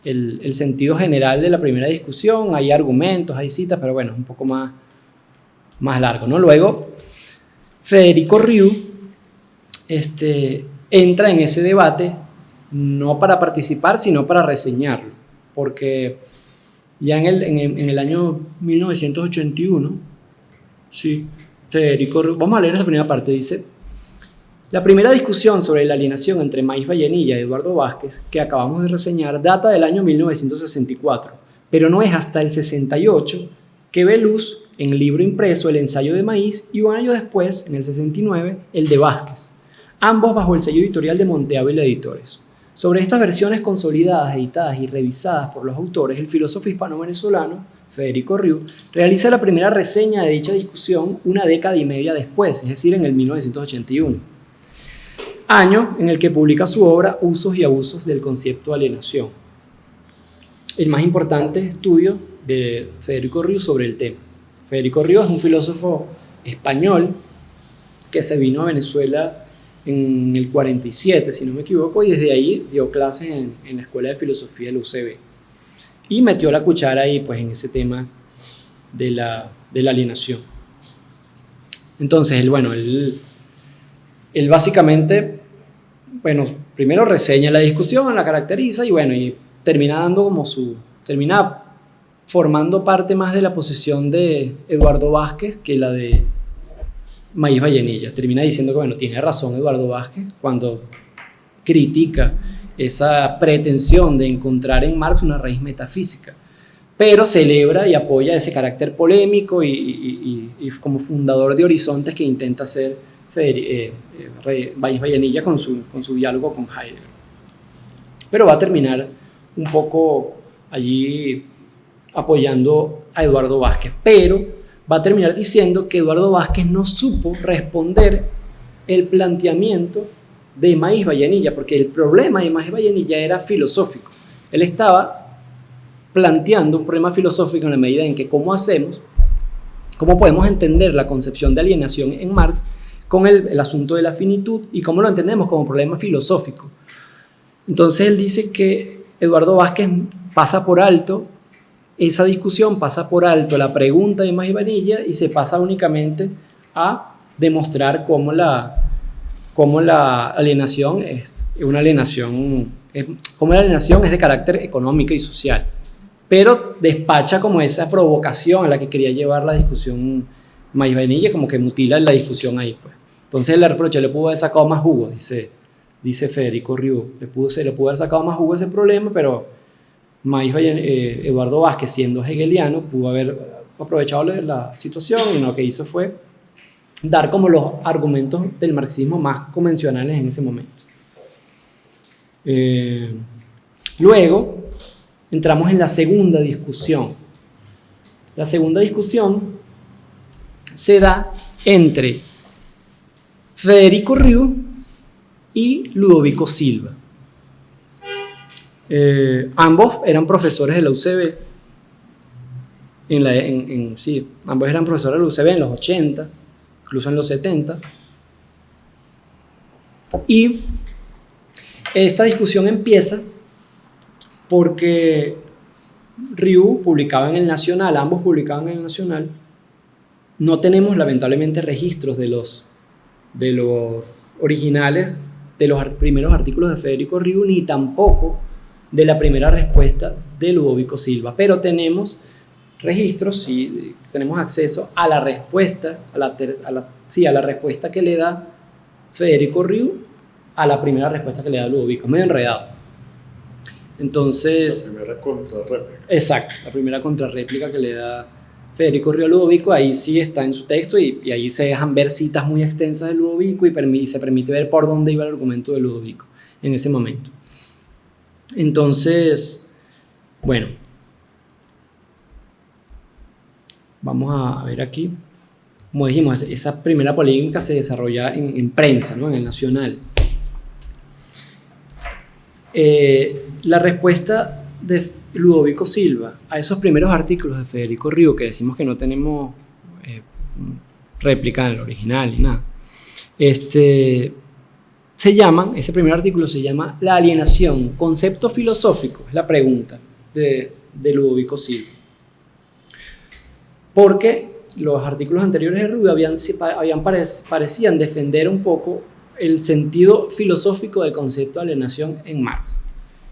el sentido general de la primera discusión. Hay argumentos, hay citas, pero bueno, es un poco más largo, ¿no? Luego, Federico Riu entra en ese debate no para participar, sino para reseñarlo, porque ya en el año 1981, sí, Federico Riu, vamos a leer esa primera parte, dice: la primera discusión sobre la alienación entre Maiz Vallenilla y Eduardo Vázquez, que acabamos de reseñar, data del año 1964, pero no es hasta el 68 que ve luz en el libro impreso El ensayo de Maiz y un año después, en el 69, el de Vázquez, ambos bajo el sello editorial de Monte Ávila Editores. Sobre estas versiones consolidadas, editadas y revisadas por los autores, el filósofo hispano-venezolano Federico Riu realiza la primera reseña de dicha discusión una década y media después, es decir, en el 1981, año en el que publica su obra Usos y abusos del concepto de alienación, el más importante estudio de Federico Riu sobre el tema. Federico Riu es un filósofo español que se vino a Venezuela en el 47, si no me equivoco, y desde ahí dio clases en la Escuela de Filosofía de la UCB. Y metió la cuchara ahí, pues, en ese tema de la alienación. Entonces, él básicamente, bueno, primero reseña la discusión, la caracteriza y termina dando termina formando parte más de la posición de Eduardo Vázquez que la de Maiz Vallenilla. Termina diciendo que, tiene razón Eduardo Vázquez cuando critica esa pretensión de encontrar en Marx una raíz metafísica, pero celebra y apoya ese carácter polémico y como fundador de horizontes que intenta hacer Maiz Vallenilla con su diálogo con Heidegger. Pero va a terminar un poco allí apoyando a Eduardo Vázquez, pero va a terminar diciendo que Eduardo Vázquez no supo responder el planteamiento de Maíz Vallenilla, porque el problema de Maíz Vallenilla era filosófico. Él estaba planteando un problema filosófico en la medida en que cómo podemos entender la concepción de alienación en Marx con el asunto de la finitud y cómo lo entendemos como problema filosófico. Entonces él dice que Eduardo Vázquez pasa por alto esa discusión, pasa por alto la pregunta de Maíz Vallenilla y se pasa únicamente a demostrar cómo la alienación es una alienación, cómo la alienación es de carácter económico y social, pero despacha como esa provocación a la que quería llevar la discusión Maíz Vallenilla, como que mutila la discusión ahí, pues. Entonces le reprocha, le pudo haber sacado más jugo, dice Federico Riu, le pudo haber sacado más jugo a ese problema, pero Eduardo Vázquez, siendo hegeliano, pudo haber aprovechado la situación y lo que hizo fue dar como los argumentos del marxismo más convencionales en ese momento. Luego entramos en la segunda discusión. La segunda discusión se da entre Federico Riu y Ludovico Silva. Ambos eran profesores de la UCB. Ambos eran profesores de la UCB en los 80, incluso en los 70. Y esta discusión empieza porque Riu publicaba en el Nacional, ambos publicaban en el Nacional. No tenemos lamentablemente registros de los originales de los primeros artículos de Federico Riu, ni tampoco de la primera respuesta de Ludovico Silva, pero tenemos registros, sí, tenemos acceso a la respuesta, a la respuesta que le da Federico Riu a la primera respuesta que le da Ludovico, medio enredado. Entonces, la primera contrarréplica. Exacto, la primera contrarréplica que le da Federico Riu a Ludovico, ahí sí está en su texto y ahí se dejan ver citas muy extensas de Ludovico y se permite ver por dónde iba el argumento de Ludovico en ese momento. Entonces, bueno, vamos a ver aquí. Como dijimos, esa primera polémica se desarrolla en prensa, ¿no? En el Nacional. La respuesta de Ludovico Silva a esos primeros artículos de Federico Riu, que decimos que no tenemos réplica en el original ni nada, ese primer artículo se llama La alienación, concepto filosófico, es la pregunta de Ludovico Silva. Porque los artículos anteriores de Riu parecían defender un poco el sentido filosófico del concepto de alienación en Marx.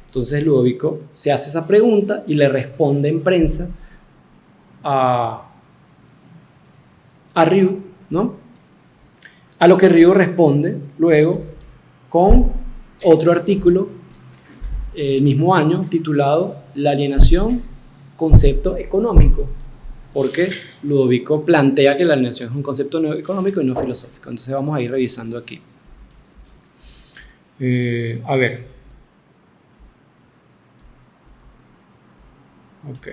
Entonces Ludovico se hace esa pregunta y le responde en prensa a Riu, ¿no? A lo que Riu responde luego con otro artículo el mismo año titulado La alienación, concepto económico, porque Ludovico plantea que la alienación es un concepto no económico y no filosófico. Entonces vamos a ir revisando aquí. A ver. Ok.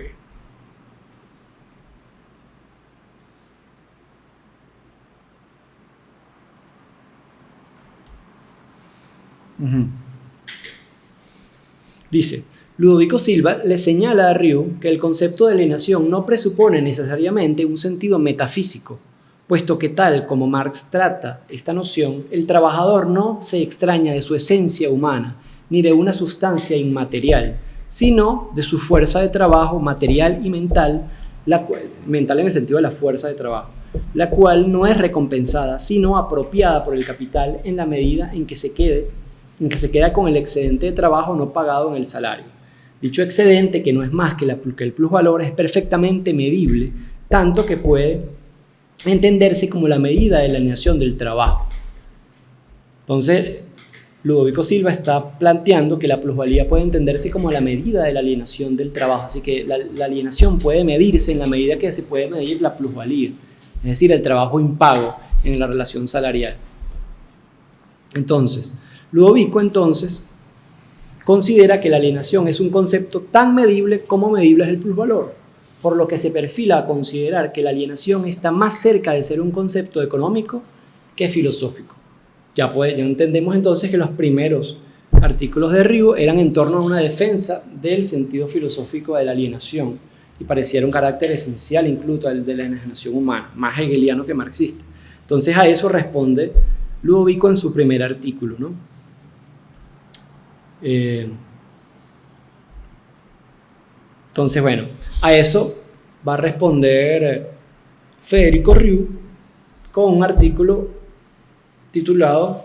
Dice, Ludovico Silva le señala a Riu que el concepto de alienación no presupone necesariamente un sentido metafísico, puesto que tal como Marx trata esta noción, el trabajador no se extraña de su esencia humana, ni de una sustancia inmaterial, sino de su fuerza de trabajo material y mental, mental en el sentido de la fuerza de trabajo, la cual no es recompensada, sino apropiada por el capital en la medida en que se queda con el excedente de trabajo no pagado en el salario. Dicho excedente, que no es más que el plusvalor, es perfectamente medible, tanto que puede entenderse como la medida de la alienación del trabajo. Entonces, Ludovico Silva está planteando que la plusvalía puede entenderse como la medida de la alienación del trabajo, así que la alienación puede medirse en la medida que se puede medir la plusvalía, es decir, el trabajo impago en la relación salarial. Entonces, Ludovico considera que la alienación es un concepto tan medible como medible es el plusvalor, por lo que se perfila a considerar que la alienación está más cerca de ser un concepto económico que filosófico. Ya entendemos entonces que los primeros artículos de Ryu eran en torno a una defensa del sentido filosófico de la alienación y pareciera un carácter esencial incluso al de la enajenación humana, más hegeliano que marxista. Entonces a eso responde Ludovico en su primer artículo, ¿no? Entonces, bueno, a eso va a responder Federico Ryu con un artículo titulado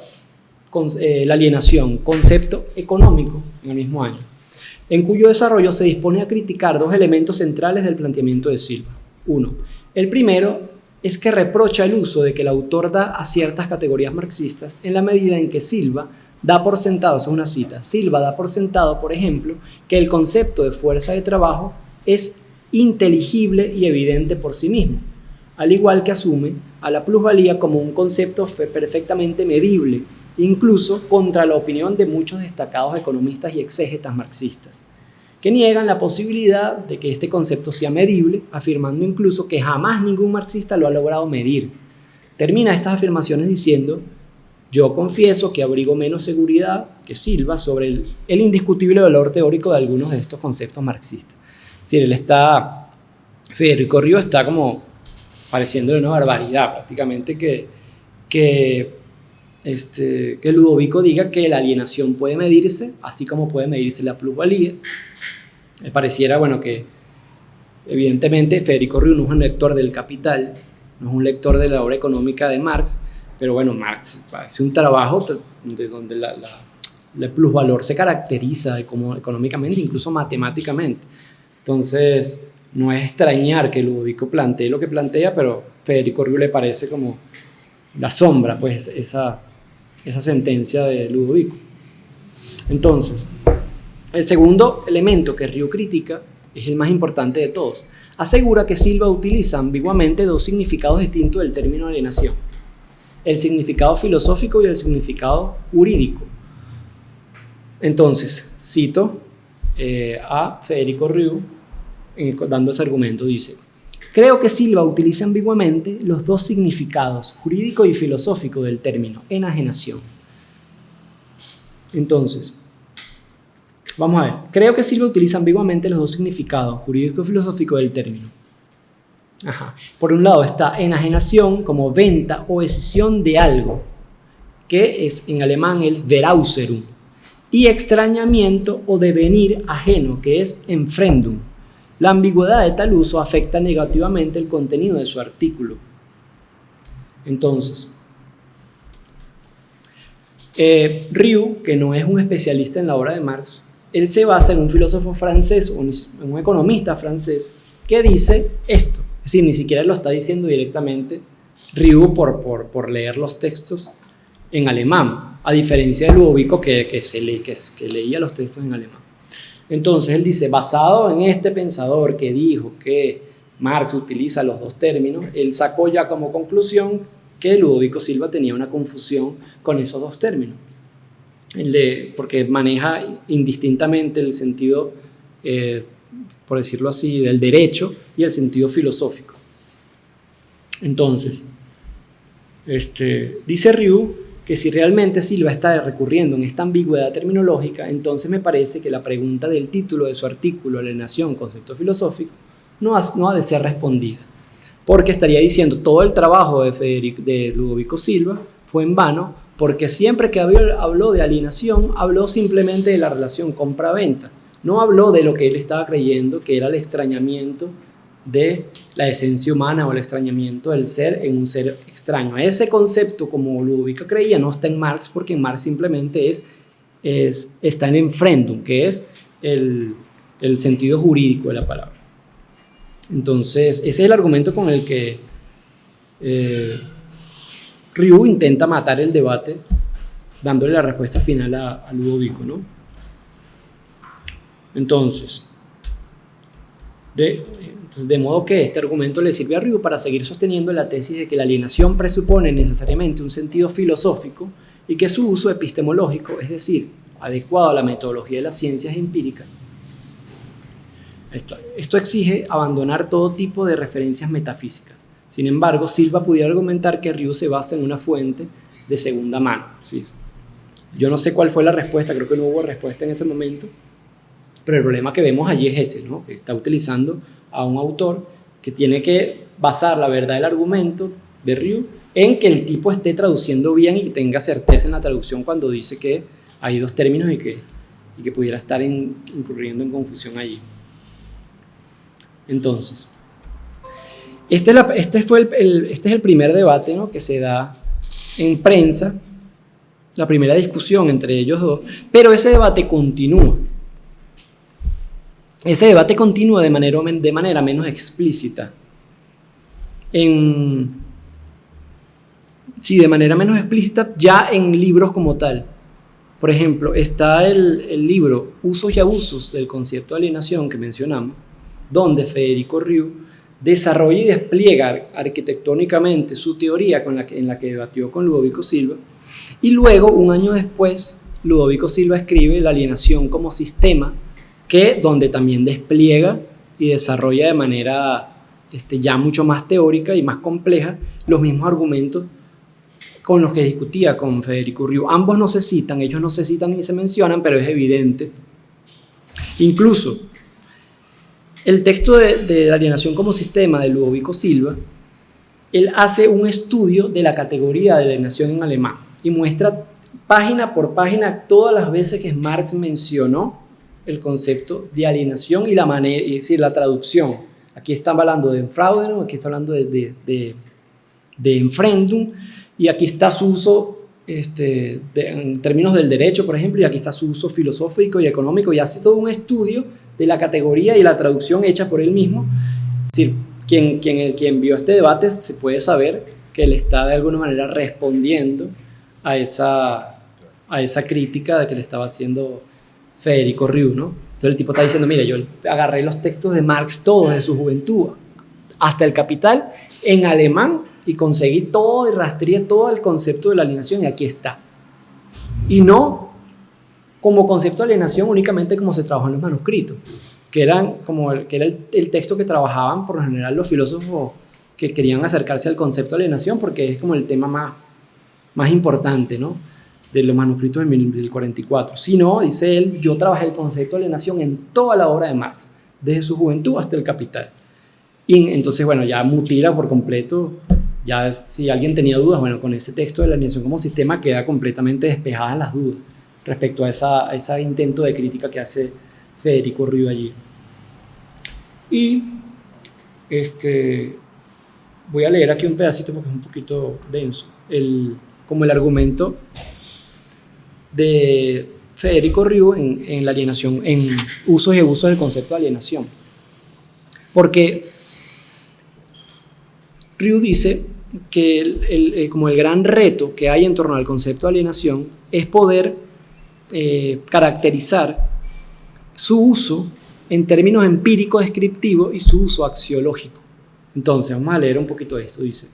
La alienación, concepto económico, en el mismo año, en cuyo desarrollo se dispone a criticar dos elementos centrales del planteamiento de Silva. Uno, el primero es que reprocha el uso de que el autor da a ciertas categorías marxistas en la medida en que Silva da por sentado, eso es una cita, Silva da por sentado, por ejemplo, que el concepto de fuerza de trabajo es inteligible y evidente por sí mismo, al igual que asume a la plusvalía como un concepto perfectamente medible, incluso contra la opinión de muchos destacados economistas y exégetas marxistas, que niegan la posibilidad de que este concepto sea medible, afirmando incluso que jamás ningún marxista lo ha logrado medir. Termina estas afirmaciones diciendo: yo confieso que abrigo menos seguridad que Silva sobre el indiscutible valor teórico de algunos de estos conceptos marxistas. Es decir, Federico Ryu está como pareciéndole una barbaridad prácticamente que Ludovico diga que la alienación puede medirse, así como puede medirse la plusvalía. Me pareciera, bueno, que evidentemente Federico Ryu no es un lector del Capital, no es un lector de la obra económica de Marx, pero bueno, Marx hace un trabajo de donde el plusvalor se caracteriza económicamente, incluso matemáticamente. Entonces, no es extrañar que Ludovico plantee lo que plantea, pero Federico Ryu le parece como la sombra, pues, esa sentencia de Ludovico. Entonces, el segundo elemento que Ryu critica es el más importante de todos. Asegura que Silva utiliza ambiguamente dos significados distintos del término alienación: el significado filosófico y el significado jurídico. Entonces, cito a Federico Ryu dando ese argumento, dice: creo que Silva utiliza ambiguamente los dos significados, jurídico y filosófico, del término enajenación. Entonces, vamos a ver. Creo que Silva utiliza ambiguamente los dos significados, jurídico y filosófico, del término. Por un lado está enajenación como venta o escisión de algo, que es en alemán el Veräußerung, y extrañamiento o devenir ajeno, que es Entfremdung. La ambigüedad de tal uso afecta negativamente el contenido de su artículo. Entonces, Ryu, que no es un especialista en la obra de Marx, él se basa en un filósofo francés, en un economista francés, que dice esto. Es decir, ni siquiera lo está diciendo directamente Ryu por leer los textos en alemán, a diferencia de Ludovico que leía los textos en alemán. Entonces él dice, basado en este pensador que dijo que Marx utiliza los dos términos, él sacó ya como conclusión que Ludovico Silva tenía una confusión con esos dos términos, porque maneja indistintamente el sentido, por decirlo así, del derecho y el sentido filosófico. Entonces, dice Ryu que si realmente Silva está recurriendo en esta ambigüedad terminológica, entonces me parece que la pregunta del título de su artículo, Alienación, concepto filosófico, no ha de ser respondida, porque estaría diciendo todo el trabajo de Ludovico Silva fue en vano, porque siempre que habló de alienación, habló simplemente de la relación compra-venta, no habló de lo que él estaba creyendo, que era el extrañamiento de la esencia humana o el extrañamiento del ser en un ser extraño. Ese concepto, como Ludovico creía, no está en Marx, porque en Marx simplemente está en Entfremdung, que es el sentido jurídico de la palabra. Entonces, ese es el argumento con el que Ryu intenta matar el debate, dándole la respuesta final a Ludovico, ¿no? Entonces, de modo que este argumento le sirve a Ryu para seguir sosteniendo la tesis de que la alienación presupone necesariamente un sentido filosófico y que su uso epistemológico, es decir, adecuado a la metodología de las ciencias empíricas, esto exige abandonar todo tipo de referencias metafísicas. Sin embargo, Silva pudiera argumentar que Ryu se basa en una fuente de segunda mano. ¿Sí? Yo no sé cuál fue la respuesta, creo que no hubo respuesta en ese momento, pero el problema que vemos allí es ese, ¿no? Que está utilizando a un autor que tiene que basar la verdad del argumento de Ryu en que el tipo esté traduciendo bien y que tenga certeza en la traducción cuando dice que hay dos términos y que pudiera estar incurriendo en confusión allí. Entonces, este es el primer debate, ¿no?, que se da en prensa, la primera discusión entre ellos dos, pero ese debate continúa. Ese debate continúa de manera menos explícita. De manera menos explícita ya en libros como tal. Por ejemplo, está el libro Usos y abusos del concepto de alienación que mencionamos, donde Federico Ryu desarrolla y despliega arquitectónicamente su teoría en la que debatió con Ludovico Silva, y luego, un año después, Ludovico Silva escribe La alienación como sistema, donde también despliega y desarrolla de manera ya mucho más teórica y más compleja los mismos argumentos con los que discutía con Federico Ryu. Ambos no se citan, ellos no se citan ni se mencionan, pero es evidente. Incluso el texto de La alienación como sistema de Ludovico Silva, él hace un estudio de la categoría de alienación en alemán y muestra página por página todas las veces que Marx mencionó el concepto de alienación y la manera, es decir, la traducción. Aquí están hablando de Enfraudung, aquí está hablando de Enfremdung, y aquí está su uso en términos del derecho, por ejemplo, y aquí está su uso filosófico y económico, y hace todo un estudio de la categoría y la traducción hecha por él mismo. Es decir, quien vio este debate se puede saber que él está de alguna manera respondiendo a esa crítica de que le estaba haciendo Federico Ryu, ¿no? Entonces el tipo está diciendo, mira, yo agarré los textos de Marx todos de su juventud hasta el Capital en alemán y conseguí todo y rastreé todo el concepto de la alienación y aquí está. Y no como concepto de alienación únicamente como se trabajó en los manuscritos, que era el texto que trabajaban por lo general los filósofos que querían acercarse al concepto de alienación, porque es como el tema más importante, ¿no?, de los manuscritos del 44. Si no, dice él, yo trabajé el concepto de alienación en toda la obra de Marx, desde su juventud hasta el Capital. Y entonces, bueno, ya mutila por completo, ya si alguien tenía dudas, bueno, con ese texto de la alienación como sistema queda completamente despejadas las dudas respecto a ese intento de crítica que hace Federico Ryu allí. Y voy a leer aquí un pedacito porque es un poquito denso, como el argumento de Federico Ryu en la alienación, en usos y abusos del concepto de alienación. Porque Ryu dice que como el gran reto que hay en torno al concepto de alienación es poder caracterizar su uso en términos empíricos descriptivos y su uso axiológico. Entonces, vamos a leer un poquito de esto. Dice: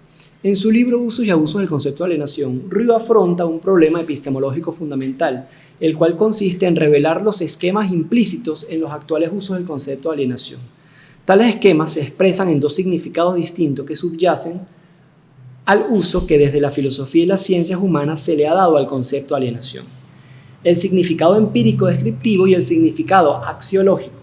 en su libro Usos y abusos del concepto de alienación, Ryu afronta un problema epistemológico fundamental, el cual consiste en revelar los esquemas implícitos en los actuales usos del concepto de alienación. Tales esquemas se expresan en dos significados distintos que subyacen al uso que desde la filosofía y las ciencias humanas se le ha dado al concepto de alienación: el significado empírico descriptivo y el significado axiológico.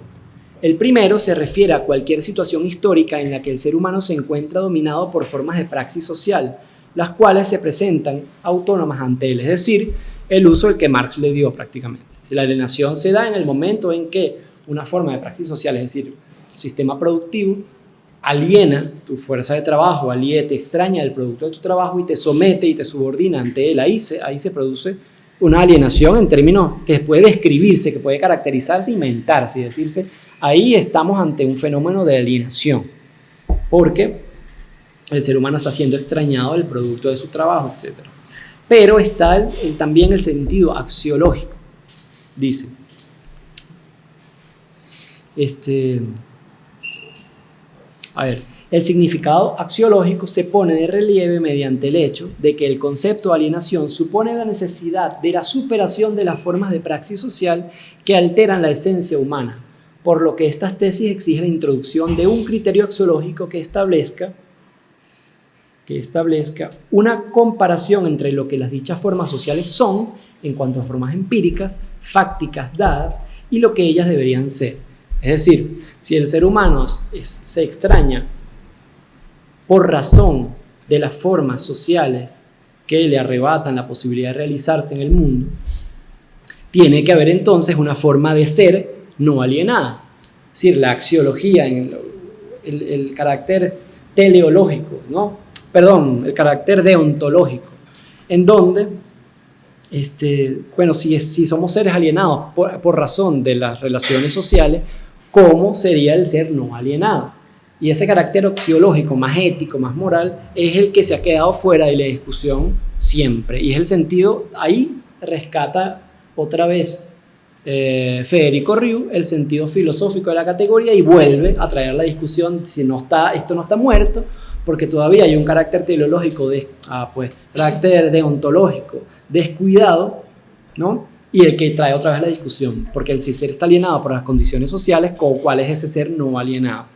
El primero se refiere a cualquier situación histórica en la que el ser humano se encuentra dominado por formas de praxis social, las cuales se presentan autónomas ante él, es decir, el uso del que Marx le dio prácticamente. La alienación se da en el momento en que una forma de praxis social, es decir, el sistema productivo, aliena tu fuerza de trabajo, te extraña el producto de tu trabajo y te somete y te subordina ante él. Ahí se produce una alienación en términos que puede describirse, que puede caracterizarse, inventarse y decirse, ahí estamos ante un fenómeno de alienación, porque el ser humano está siendo extrañado del producto de su trabajo, etc. Pero está también el sentido axiológico, dice. El significado axiológico se pone de relieve mediante el hecho de que el concepto de alienación supone la necesidad de la superación de las formas de praxis social que alteran la esencia humana, por lo que estas tesis exigen la introducción de un criterio axiológico que establezca una comparación entre lo que las dichas formas sociales son en cuanto a formas empíricas, fácticas dadas y lo que ellas deberían ser. Es decir, si el ser humano se extraña por razón de las formas sociales que le arrebatan la posibilidad de realizarse en el mundo, tiene que haber entonces una forma de ser no alienada. Es decir, la axiología, el carácter teleológico, ¿no? Perdón, el carácter deontológico, en donde, si somos seres alienados por razón de las relaciones sociales, ¿cómo sería el ser no alienado? Y ese carácter axiológico, más ético, más moral, es el que se ha quedado fuera de la discusión siempre. Y es el sentido, ahí rescata otra vez Federico Riu el sentido filosófico de la categoría y vuelve a traer la discusión si esto no está muerto, porque todavía hay un carácter teleológico, carácter deontológico descuidado, ¿no? Y el que trae otra vez la discusión, porque el ser está alienado por las condiciones sociales, ¿cuál es ese ser no alienado?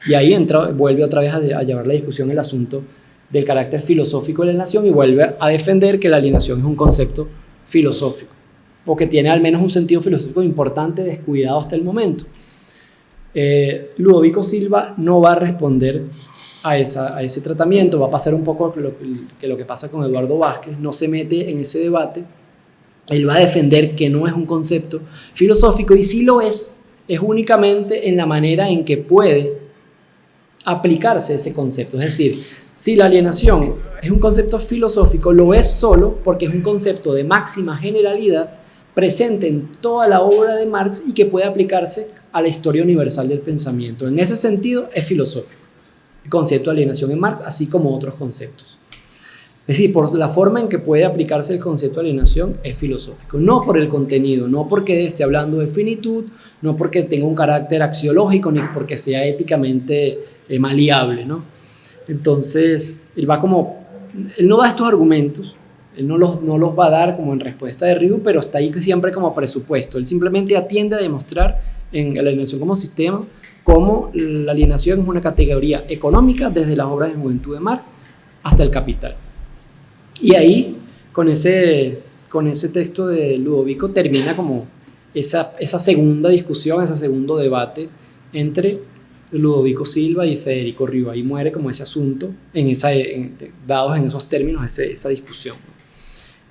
Y ahí vuelve otra vez a llevar la discusión el asunto del carácter filosófico de la alienación y vuelve a defender que la alienación es un concepto filosófico, o que tiene al menos un sentido filosófico importante descuidado hasta el momento. Ludovico Silva no va a responder a ese tratamiento, va a pasar un poco lo que pasa con Eduardo Vázquez, no se mete en ese debate. Él va a defender que no es un concepto filosófico, y si lo es únicamente en la manera en que puede aplicarse ese concepto. Es decir, si la alienación es un concepto filosófico, lo es solo porque es un concepto de máxima generalidad presente en toda la obra de Marx y que puede aplicarse a la historia universal del pensamiento. En ese sentido es filosófico el concepto de alienación en Marx, así como otros conceptos. Es decir, por la forma en que puede aplicarse el concepto de alienación es filosófico, no por el contenido, no porque esté hablando de finitud, no porque tenga un carácter axiológico, ni porque sea éticamente maleable, ¿no? Entonces, él no da estos argumentos, él no los va a dar como en respuesta de Riu, pero está ahí siempre como presupuesto. Él simplemente atiende a demostrar en la alienación como sistema cómo la alienación es una categoría económica desde las obras de juventud de Marx hasta el Capital. Y ahí, con ese texto de Ludovico, termina como esa segunda discusión, ese segundo debate entre Ludovico Silva y Federico Riu. Ahí muere como ese asunto, dados en esos términos, esa discusión.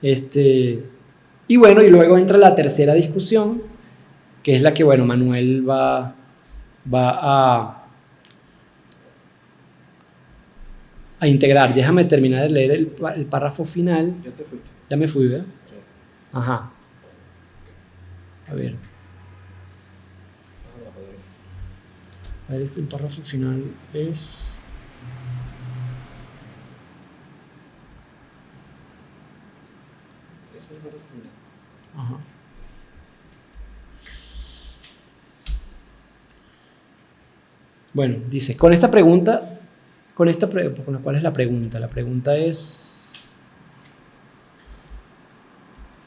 Y luego entra la tercera discusión, que es la que, Manuel va a integrar. Déjame terminar de leer el párrafo final. Ya te fuiste. Ya me fui, ¿verdad? Sí. Ajá. A ver, el párrafo final es... Ajá. Bueno, dice, ¿cuál es la pregunta? La pregunta. La pregunta es...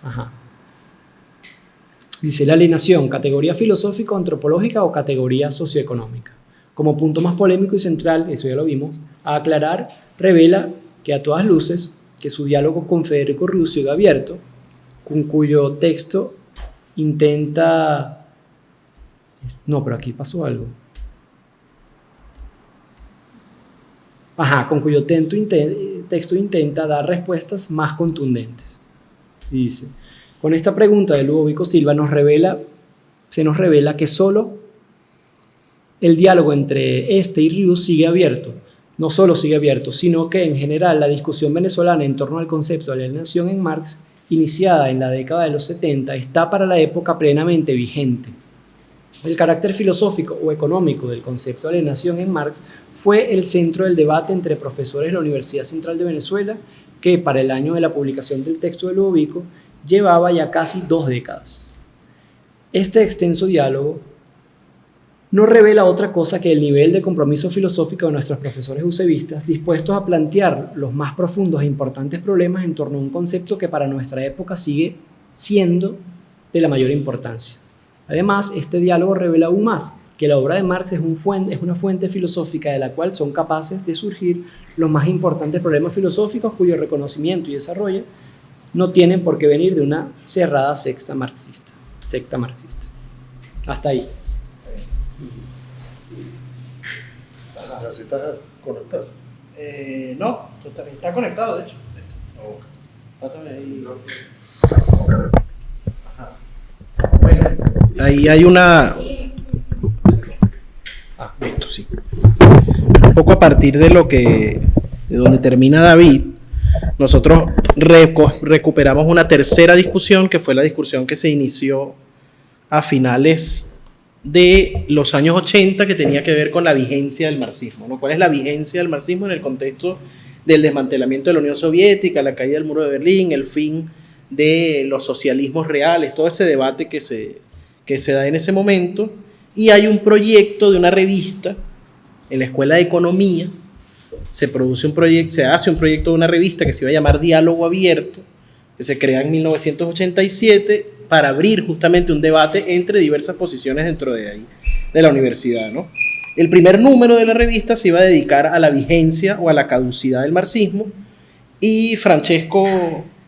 Ajá. Dice, la alienación, ¿categoría filosófico-antropológica o categoría socioeconómica? Como punto más polémico y central, eso ya lo vimos, a aclarar, revela que a todas luces, que su diálogo con Federico Riu sigue abierto, con cuyo texto intenta... No, pero aquí pasó algo. Con cuyo texto intenta dar respuestas más contundentes. Y dice, con esta pregunta de Ludovico Silva se nos revela que solo el diálogo entre y Riu sigue abierto. No solo sigue abierto, sino que en general la discusión venezolana en torno al concepto de alienación en Marx, iniciada en la década de los 70, está para la época plenamente vigente. El carácter filosófico o económico del concepto de alienación en Marx fue el centro del debate entre profesores de la Universidad Central de Venezuela, que para el año de la publicación del texto de Ludovico llevaba ya casi 2 décadas. Este extenso diálogo no revela otra cosa que el nivel de compromiso filosófico de nuestros profesores usevistas dispuestos a plantear los más profundos e importantes problemas en torno a un concepto que para nuestra época sigue siendo de la mayor importancia. Además, este diálogo revela aún más que la obra de Marx es una fuente filosófica de la cual son capaces de surgir los más importantes problemas filosóficos cuyo reconocimiento y desarrollo no tienen por qué venir de una cerrada secta marxista. Hasta ahí. ¿Necesitas conectar? No, está conectado, de hecho. Pásame ahí. Ajá. Bueno, ahí hay una... esto sí. Un poco a partir de donde termina David, nosotros recuperamos una tercera discusión, que fue la discusión que se inició a finales de los años 80, que tenía que ver con la vigencia del marxismo, ¿no? ¿Cuál es la vigencia del marxismo en el contexto del desmantelamiento de la Unión Soviética, la caída del muro de Berlín, el fin de los socialismos reales, todo ese debate que se da en ese momento? Y hay un proyecto de una revista en la Escuela de Economía, se hace un proyecto de una revista que se iba a llamar Diálogo Abierto, que se crea en 1987 para abrir justamente un debate entre diversas posiciones dentro de la universidad, ¿no? El primer número de la revista se iba a dedicar a la vigencia o a la caducidad del marxismo, y Francesco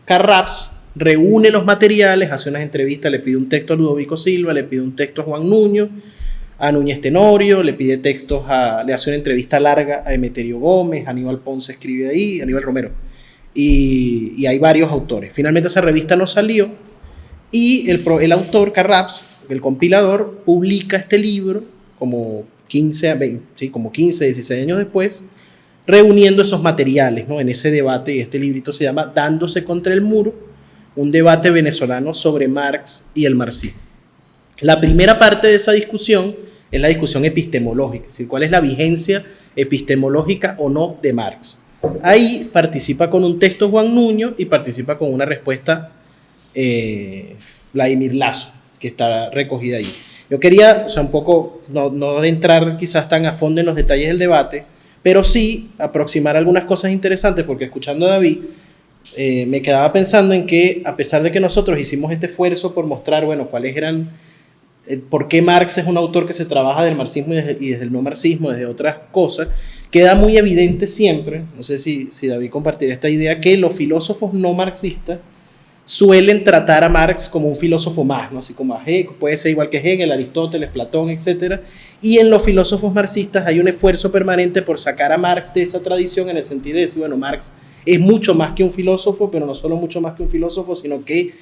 Carraps reúne los materiales, hace unas entrevistas, le pide un texto a Ludovico Silva, le pide un texto a Juan Nuño, a Núñez Tenorio, le pide textos, le hace una entrevista larga a Emeterio Gómez, Aníbal Ponce escribe ahí, Aníbal Romero, y hay varios autores. Finalmente esa revista no salió, y el autor, Carraps, el compilador, publica este libro como 15, 16 años después, reuniendo esos materiales, ¿no? En ese debate, y este librito se llama Dándose contra el muro, un debate venezolano sobre Marx y el marxismo. La primera parte de esa discusión es la discusión epistemológica, es decir, cuál es la vigencia epistemológica o no de Marx. Ahí participa con un texto Juan Nuño y participa con una respuesta Vladimir Lazo, que está recogida ahí. Yo quería, un poco, no entrar quizás tan a fondo en los detalles del debate, pero sí aproximar algunas cosas interesantes, porque escuchando a David, me quedaba pensando en que, a pesar de que nosotros hicimos este esfuerzo por mostrar, bueno, cuáles eran, por qué Marx es un autor que se trabaja del marxismo y desde el no marxismo, desde otras cosas, queda muy evidente siempre, no sé si David compartirá esta idea, que los filósofos no marxistas suelen tratar a Marx como un filósofo más, ¿no? Así como puede ser igual que Hegel, Aristóteles, Platón, etc. Y en los filósofos marxistas hay un esfuerzo permanente por sacar a Marx de esa tradición, en el sentido de decir, bueno, Marx es mucho más que un filósofo, pero no solo mucho más que un filósofo, sino que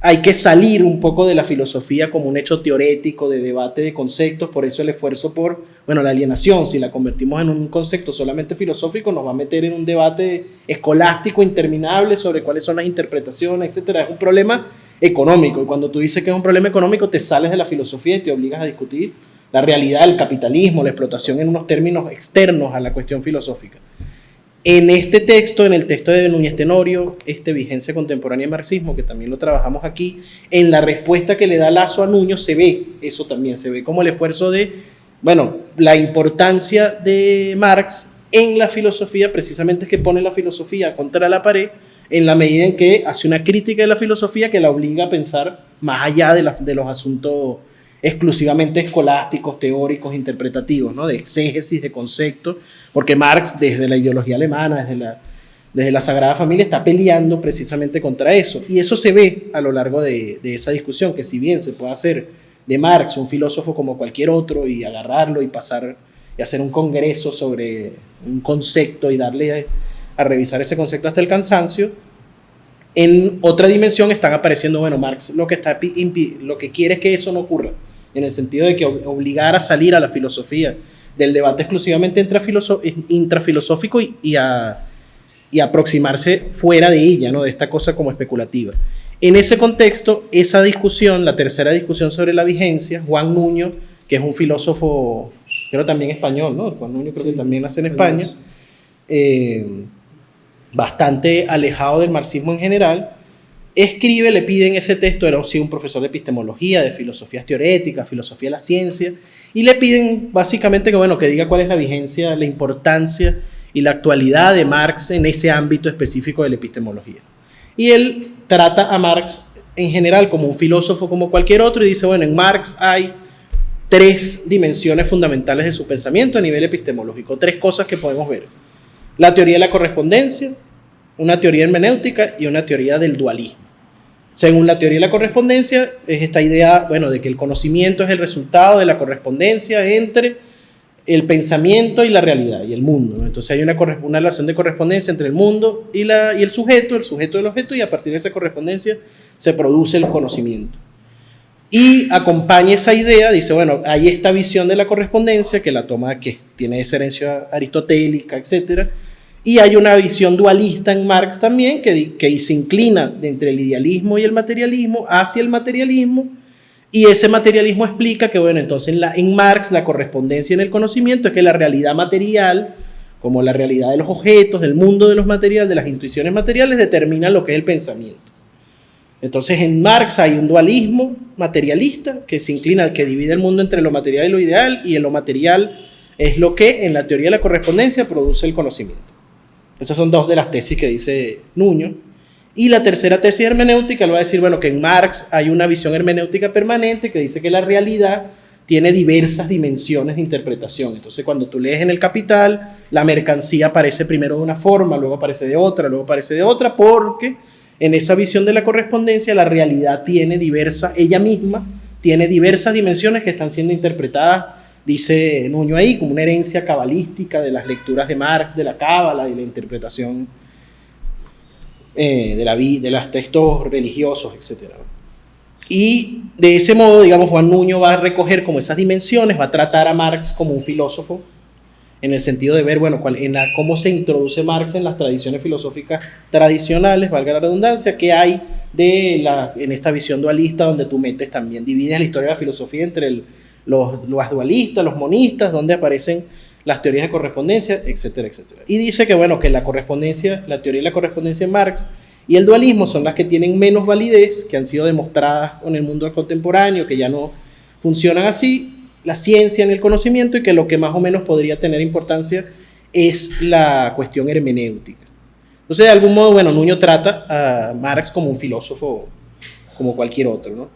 hay que salir un poco de la filosofía como un hecho teórico de debate de conceptos. Por eso el esfuerzo por, bueno, la alienación, si la convertimos en un concepto solamente filosófico, nos va a meter en un debate escolástico interminable sobre cuáles son las interpretaciones, etc. Es un problema económico, y cuando tú dices que es un problema económico, te sales de la filosofía y te obligas a discutir la realidad del capitalismo, la explotación en unos términos externos a la cuestión filosófica. En este texto, en el texto de Núñez Tenorio, Vigencia Contemporánea y Marxismo, que también lo trabajamos aquí, en la respuesta que le da Lazo a Nuño se ve eso también, se ve como el esfuerzo de, bueno, la importancia de Marx en la filosofía, precisamente es que pone la filosofía contra la pared, en la medida en que hace una crítica de la filosofía que la obliga a pensar más allá de los asuntos exclusivamente escolásticos, teóricos, interpretativos, ¿no? De exégesis, de conceptos, porque Marx, desde la ideología alemana, desde la Sagrada Familia, está peleando precisamente contra eso, y eso se ve a lo largo de esa discusión, que si bien se puede hacer de Marx un filósofo como cualquier otro, y agarrarlo y pasar y hacer un congreso sobre un concepto y darle a revisar ese concepto hasta el cansancio, en otra dimensión están apareciendo, bueno, Marx lo que quiere es que eso no ocurra, en el sentido de que obligar a salir a la filosofía del debate exclusivamente intrafilosófico y aproximarse fuera de ella, ¿no? De esta cosa como especulativa. En ese contexto, esa discusión, la tercera discusión sobre la vigencia, Juan Nuño, que es un filósofo, creo también español, ¿no? Juan Nuño creo que también nace en España, bastante alejado del marxismo en general, escribe, le piden ese texto, era sí, un profesor de epistemología, de filosofías teoréticas, filosofía de la ciencia, y le piden básicamente que, bueno, que diga cuál es la vigencia, la importancia y la actualidad de Marx en ese ámbito específico de la epistemología. Y él trata a Marx en general como un filósofo como cualquier otro y dice, bueno, en Marx hay 3 dimensiones fundamentales de su pensamiento a nivel epistemológico, 3 cosas que podemos ver. La teoría de la correspondencia, una teoría hermenéutica y una teoría del dualismo. Según la teoría de la correspondencia, es esta idea, bueno, de que el conocimiento es el resultado de la correspondencia entre el pensamiento y la realidad, y el mundo, ¿no? Entonces hay una relación de correspondencia entre el mundo y el sujeto del objeto, y a partir de esa correspondencia se produce el conocimiento. Y acompaña esa idea, dice, bueno, hay esta visión de la correspondencia que la toma, que tiene esa herencia aristotélica, etcétera. Y hay una visión dualista en Marx también, que se inclina entre el idealismo y el materialismo hacia el materialismo, y ese materialismo explica que, bueno, entonces en Marx la correspondencia en el conocimiento es que la realidad material, como la realidad de los objetos, del mundo de los materiales, de las intuiciones materiales, determina lo que es el pensamiento. Entonces en Marx hay un dualismo materialista que se inclina, que divide el mundo entre lo material y lo ideal, y en lo material es lo que en la teoría de la correspondencia produce el conocimiento. Esas son 2 de las tesis que dice Nuño. Y la tercera tesis hermenéutica lo va a decir, bueno, que en Marx hay una visión hermenéutica permanente que dice que la realidad tiene diversas dimensiones de interpretación. Entonces, cuando tú lees en El Capital, la mercancía aparece primero de una forma, luego aparece de otra, luego aparece de otra, porque en esa visión de la correspondencia la realidad tiene ella misma tiene diversas dimensiones que están siendo interpretadas, dice Nuño ahí, como una herencia cabalística de las lecturas de Marx, de la cábala y la interpretación de los textos religiosos, etc. Y de ese modo, digamos, Juan Nuño va a recoger como esas dimensiones, va a tratar a Marx como un filósofo, en el sentido de ver, bueno, cómo se introduce Marx en las tradiciones filosóficas tradicionales, valga la redundancia, que hay en esta visión dualista donde tú metes también, divides la historia de la filosofía entre los dualistas, los monistas, donde aparecen las teorías de correspondencia, etcétera, etcétera. Y dice que, bueno, que la teoría de la correspondencia en Marx y el dualismo son las que tienen menos validez, que han sido demostradas en el mundo contemporáneo, que ya no funcionan así, la ciencia en el conocimiento, y que lo que más o menos podría tener importancia es la cuestión hermenéutica. Entonces, de algún modo, bueno, Nuño trata a Marx como un filósofo, como cualquier otro, ¿no?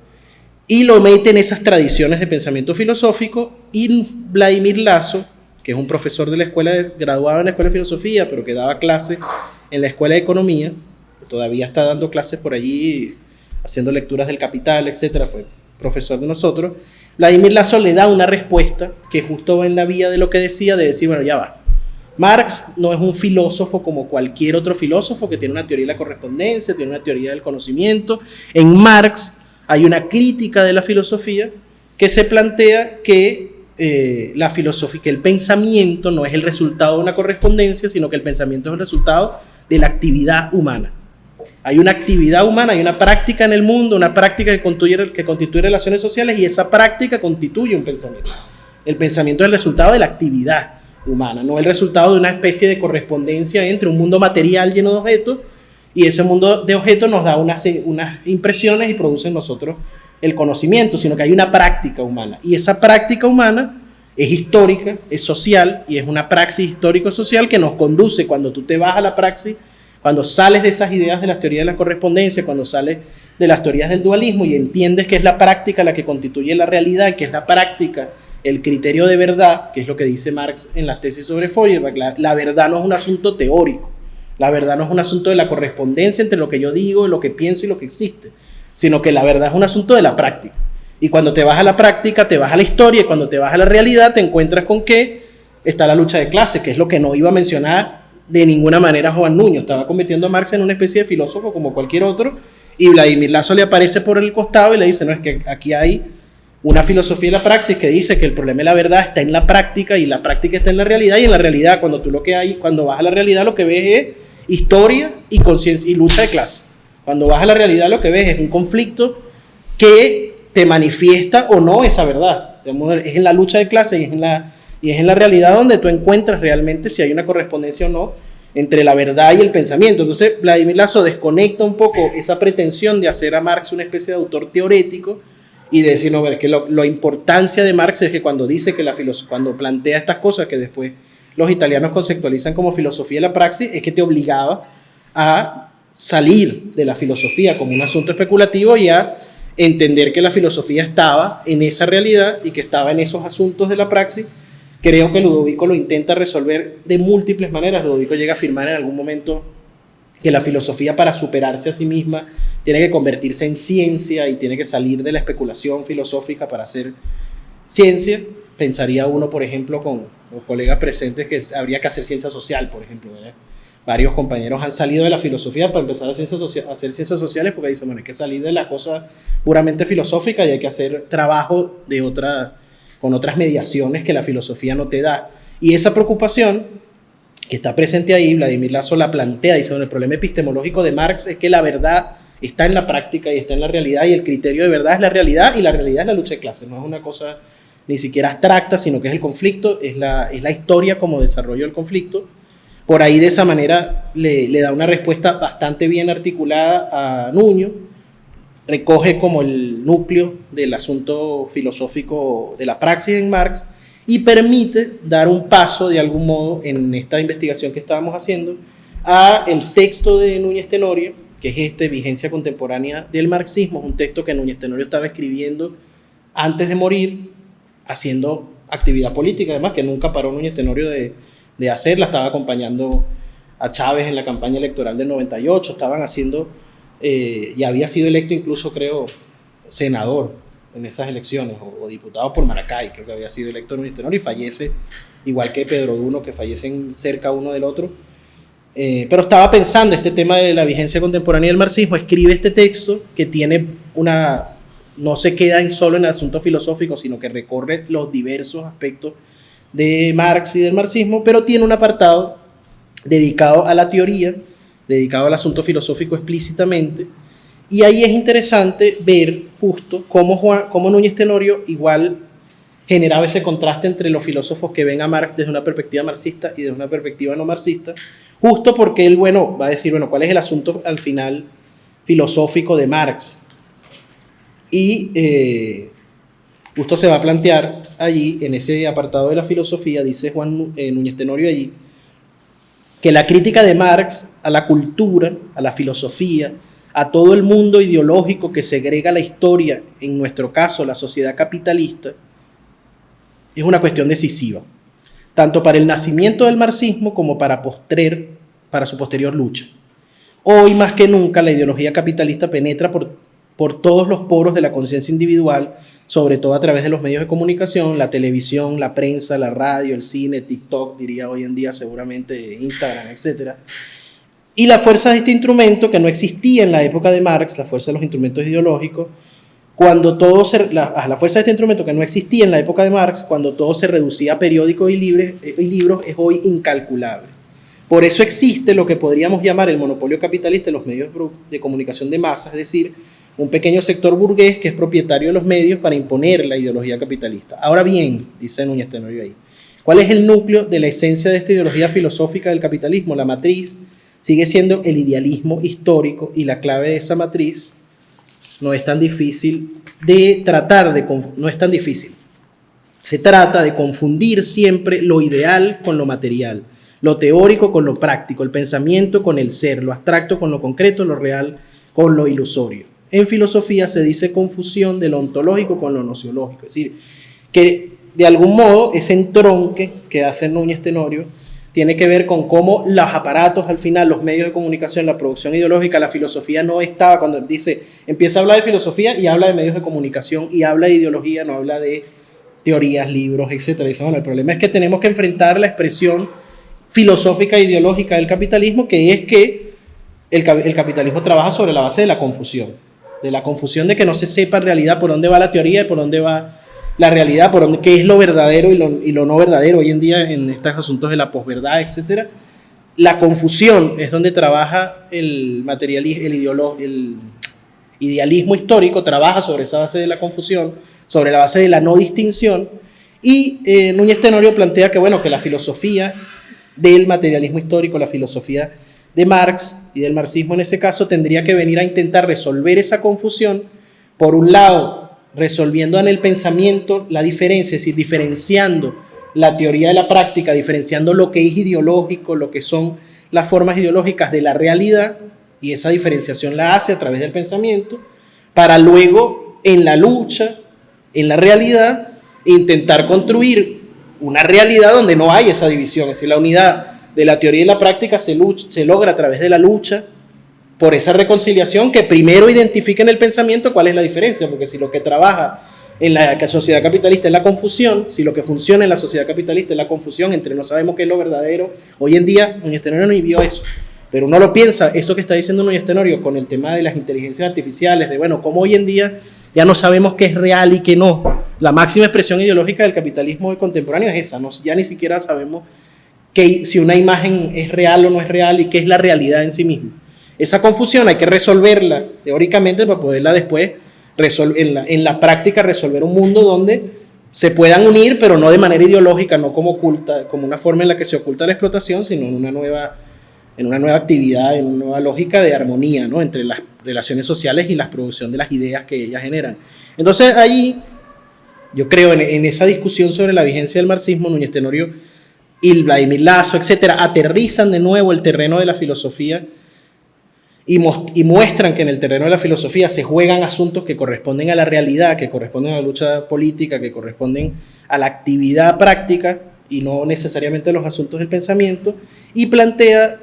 Y lo mete en esas tradiciones de pensamiento filosófico, y Vladimir Lazo, que es un profesor de la graduado en la Escuela de Filosofía, pero que daba clases en la Escuela de Economía, que todavía está dando clases por allí, haciendo lecturas del Capital, etcétera, fue profesor de nosotros. Vladimir Lazo le da una respuesta que justo va en la vía de lo que decía, de decir, bueno, ya va. Marx no es un filósofo como cualquier otro filósofo que tiene una teoría de la correspondencia, tiene una teoría del conocimiento. En Marx hay una crítica de la filosofía que se plantea que la filosofía, que el pensamiento no es el resultado de una correspondencia, sino que el pensamiento es el resultado de la actividad humana. Hay una actividad humana, hay una práctica en el mundo, una práctica que constituye relaciones sociales, y esa práctica constituye un pensamiento. El pensamiento es el resultado de la actividad humana, no el resultado de una especie de correspondencia entre un mundo material lleno de objetos, y ese mundo de objetos nos da unas impresiones y produce en nosotros el conocimiento, sino que hay una práctica humana, y esa práctica humana es histórica, es social, y es una praxis histórico-social que nos conduce, cuando tú te vas a la praxis, cuando sales de esas ideas de las teorías de la correspondencia, cuando sales de las teorías del dualismo y entiendes que es la práctica la que constituye la realidad, que es la práctica el criterio de verdad, que es lo que dice Marx en las tesis sobre Feuerbach. La verdad no es un asunto teórico, la verdad no es un asunto de la correspondencia entre lo que yo digo, lo que pienso y lo que existe, sino que la verdad es un asunto de la práctica. Y cuando te vas a la práctica, te vas a la historia, y cuando te vas a la realidad, te encuentras con que está la lucha de clases, que es lo que no iba a mencionar de ninguna manera Juan Nuño. Estaba convirtiendo a Marx en una especie de filósofo como cualquier otro, y Vladimir Lazo le aparece por el costado y le dice, no, es que aquí hay una filosofía de la praxis que dice que el problema de la verdad está en la práctica, y la práctica está en la realidad, y en la realidad, cuando vas a la realidad, lo que ves es historia y conciencia y lucha de clase. Cuando vas a la realidad, lo que ves es un conflicto que te manifiesta o no esa verdad. Es en la lucha de clase y es en la realidad donde tú encuentras realmente si hay una correspondencia o no entre la verdad y el pensamiento. Entonces, Vladimir Lasso desconecta un poco esa pretensión de hacer a Marx una especie de autor teórico y de decir, no, ver, que la importancia de Marx es que cuando dice que cuando plantea estas cosas que después los italianos conceptualizan como filosofía de la praxis, es que te obligaba a salir de la filosofía como un asunto especulativo y a entender que la filosofía estaba en esa realidad y que estaba en esos asuntos de la praxis. Creo que Ludovico lo intenta resolver de múltiples maneras. Ludovico llega a afirmar en algún momento que la filosofía, para superarse a sí misma, tiene que convertirse en ciencia y tiene que salir de la especulación filosófica para hacer ciencia. Pensaría uno, por ejemplo, con los colegas presentes, que habría que hacer ciencia social, por ejemplo, ¿verdad? Varios compañeros han salido de la filosofía para empezar a hacer ciencias sociales porque dicen, bueno, hay que salir de la cosa puramente filosófica y hay que hacer trabajo con otras mediaciones que la filosofía no te da. Y esa preocupación que está presente ahí, Vladimir Lasso la plantea, dice, bueno, el problema epistemológico de Marx es que la verdad está en la práctica y está en la realidad, y el criterio de verdad es la realidad, y la realidad es la lucha de clases, no es una cosa ni siquiera abstracta, sino que es el conflicto, es la historia como desarrollo del conflicto. Por ahí, de esa manera, le da una respuesta bastante bien articulada a Nuño, recoge como el núcleo del asunto filosófico de la praxis en Marx y permite dar un paso, de algún modo, en esta investigación que estábamos haciendo, a el texto de Núñez Tenorio, que es Vigencia Contemporánea del Marxismo, un texto que Núñez Tenorio estaba escribiendo antes de morir, haciendo actividad política, además, que nunca paró Núñez Tenorio de hacerla. Estaba acompañando a Chávez en la campaña electoral del 98, estaban haciendo, ya había sido electo incluso, creo, senador en esas elecciones, o diputado por Maracay, creo que había sido electo Núñez Tenorio, y fallece, igual que Pedro Duno, que fallecen cerca uno del otro. Pero estaba pensando este tema de la vigencia contemporánea del marxismo, escribe este texto que tiene no se queda solo en el asunto filosófico, sino que recorre los diversos aspectos de Marx y del marxismo, pero tiene un apartado dedicado a la teoría, dedicado al asunto filosófico explícitamente, y ahí es interesante ver justo cómo Núñez Tenorio igual generaba ese contraste entre los filósofos que ven a Marx desde una perspectiva marxista y desde una perspectiva no marxista, justo porque él, va a decir, ¿cuál es el asunto al final filosófico de Marx? Y justo se va a plantear allí, en ese apartado de la filosofía, dice Núñez Tenorio allí, que la crítica de Marx a la cultura, a la filosofía, a todo el mundo ideológico que segrega la historia, en nuestro caso la sociedad capitalista, es una cuestión decisiva, tanto para el nacimiento del marxismo como para su posterior lucha. Hoy más que nunca la ideología capitalista penetra por todos los poros de la conciencia individual, sobre todo a través de los medios de comunicación, la televisión, la prensa, la radio, el cine, TikTok, diría hoy en día seguramente Instagram, etc. Y la fuerza de este instrumento, que no existía en la época de Marx, la fuerza de los instrumentos ideológicos, la fuerza de este instrumento que no existía en la época de Marx, cuando todo se reducía a periódicos y libros, es hoy incalculable. Por eso existe lo que podríamos llamar el monopolio capitalista de los medios de comunicación de masas, es decir, un pequeño sector burgués que es propietario de los medios para imponer la ideología capitalista. Ahora bien, dice Núñez Tenorio ahí, ¿cuál es el núcleo de la esencia de esta ideología filosófica del capitalismo? La matriz sigue siendo el idealismo histórico, y la clave de esa matriz no es tan difícil no es tan difícil. Se trata de confundir siempre lo ideal con lo material, lo teórico con lo práctico, el pensamiento con el ser, lo abstracto con lo concreto, lo real con lo ilusorio. En filosofía se dice confusión de lo ontológico con lo nociológico, es decir, que de algún modo ese entronque que hace Núñez Tenorio tiene que ver con cómo los aparatos, al final, los medios de comunicación, la producción ideológica, la filosofía no estaba, cuando empieza a hablar de filosofía y habla de medios de comunicación y habla de ideología, no habla de teorías, libros, etc. Dice, el problema es que tenemos que enfrentar la expresión filosófica e ideológica del capitalismo, que es que el capitalismo trabaja sobre la base de la confusión de que no se sepa en realidad por dónde va la teoría y por dónde va la realidad, qué es lo verdadero y lo no verdadero hoy en día en estos asuntos de la posverdad, etc. La confusión es donde trabaja el idealismo histórico, trabaja sobre esa base de la confusión, sobre la base de la no distinción, y Núñez Tenorio plantea que la filosofía del materialismo histórico, la filosofía de Marx y del marxismo en ese caso, tendría que venir a intentar resolver esa confusión, por un lado, resolviendo en el pensamiento la diferencia, es decir, diferenciando la teoría de la práctica, diferenciando lo que es ideológico, lo que son las formas ideológicas de la realidad, y esa diferenciación la hace a través del pensamiento, para luego, en la lucha, en la realidad, intentar construir una realidad donde no hay esa división, es decir, la unidad de la teoría y la práctica se logra a través de la lucha por esa reconciliación que primero identifica en el pensamiento cuál es la diferencia, porque si lo que trabaja en la sociedad capitalista es la confusión, si lo que funciona en la sociedad capitalista es la confusión entre no sabemos qué es lo verdadero, hoy en día Núñez Tenorio no vivió eso, pero uno lo piensa, esto que está diciendo Núñez Tenorio con el tema de las inteligencias artificiales, de bueno, cómo hoy en día ya no sabemos qué es real y qué no. La máxima expresión ideológica del capitalismo contemporáneo es esa, ¿no? Ya ni siquiera sabemos si una imagen es real o no es real y qué es la realidad en sí misma. Esa confusión hay que resolverla teóricamente para poderla después en la práctica resolver un mundo donde se puedan unir, pero no de manera ideológica, no como oculta, como una forma en la que se oculta la explotación, sino en una nueva actividad, en una nueva lógica de armonía, ¿no? Entre las relaciones sociales y la producción de las ideas que ellas generan. Entonces, ahí, yo creo, en esa discusión sobre la vigencia del marxismo, Núñez Tenorio y Vladimir Lazo, etcétera, aterrizan de nuevo el terreno de la filosofía y muestran que en el terreno de la filosofía se juegan asuntos que corresponden a la realidad, que corresponden a la lucha política, que corresponden a la actividad práctica y no necesariamente a los asuntos del pensamiento, y plantea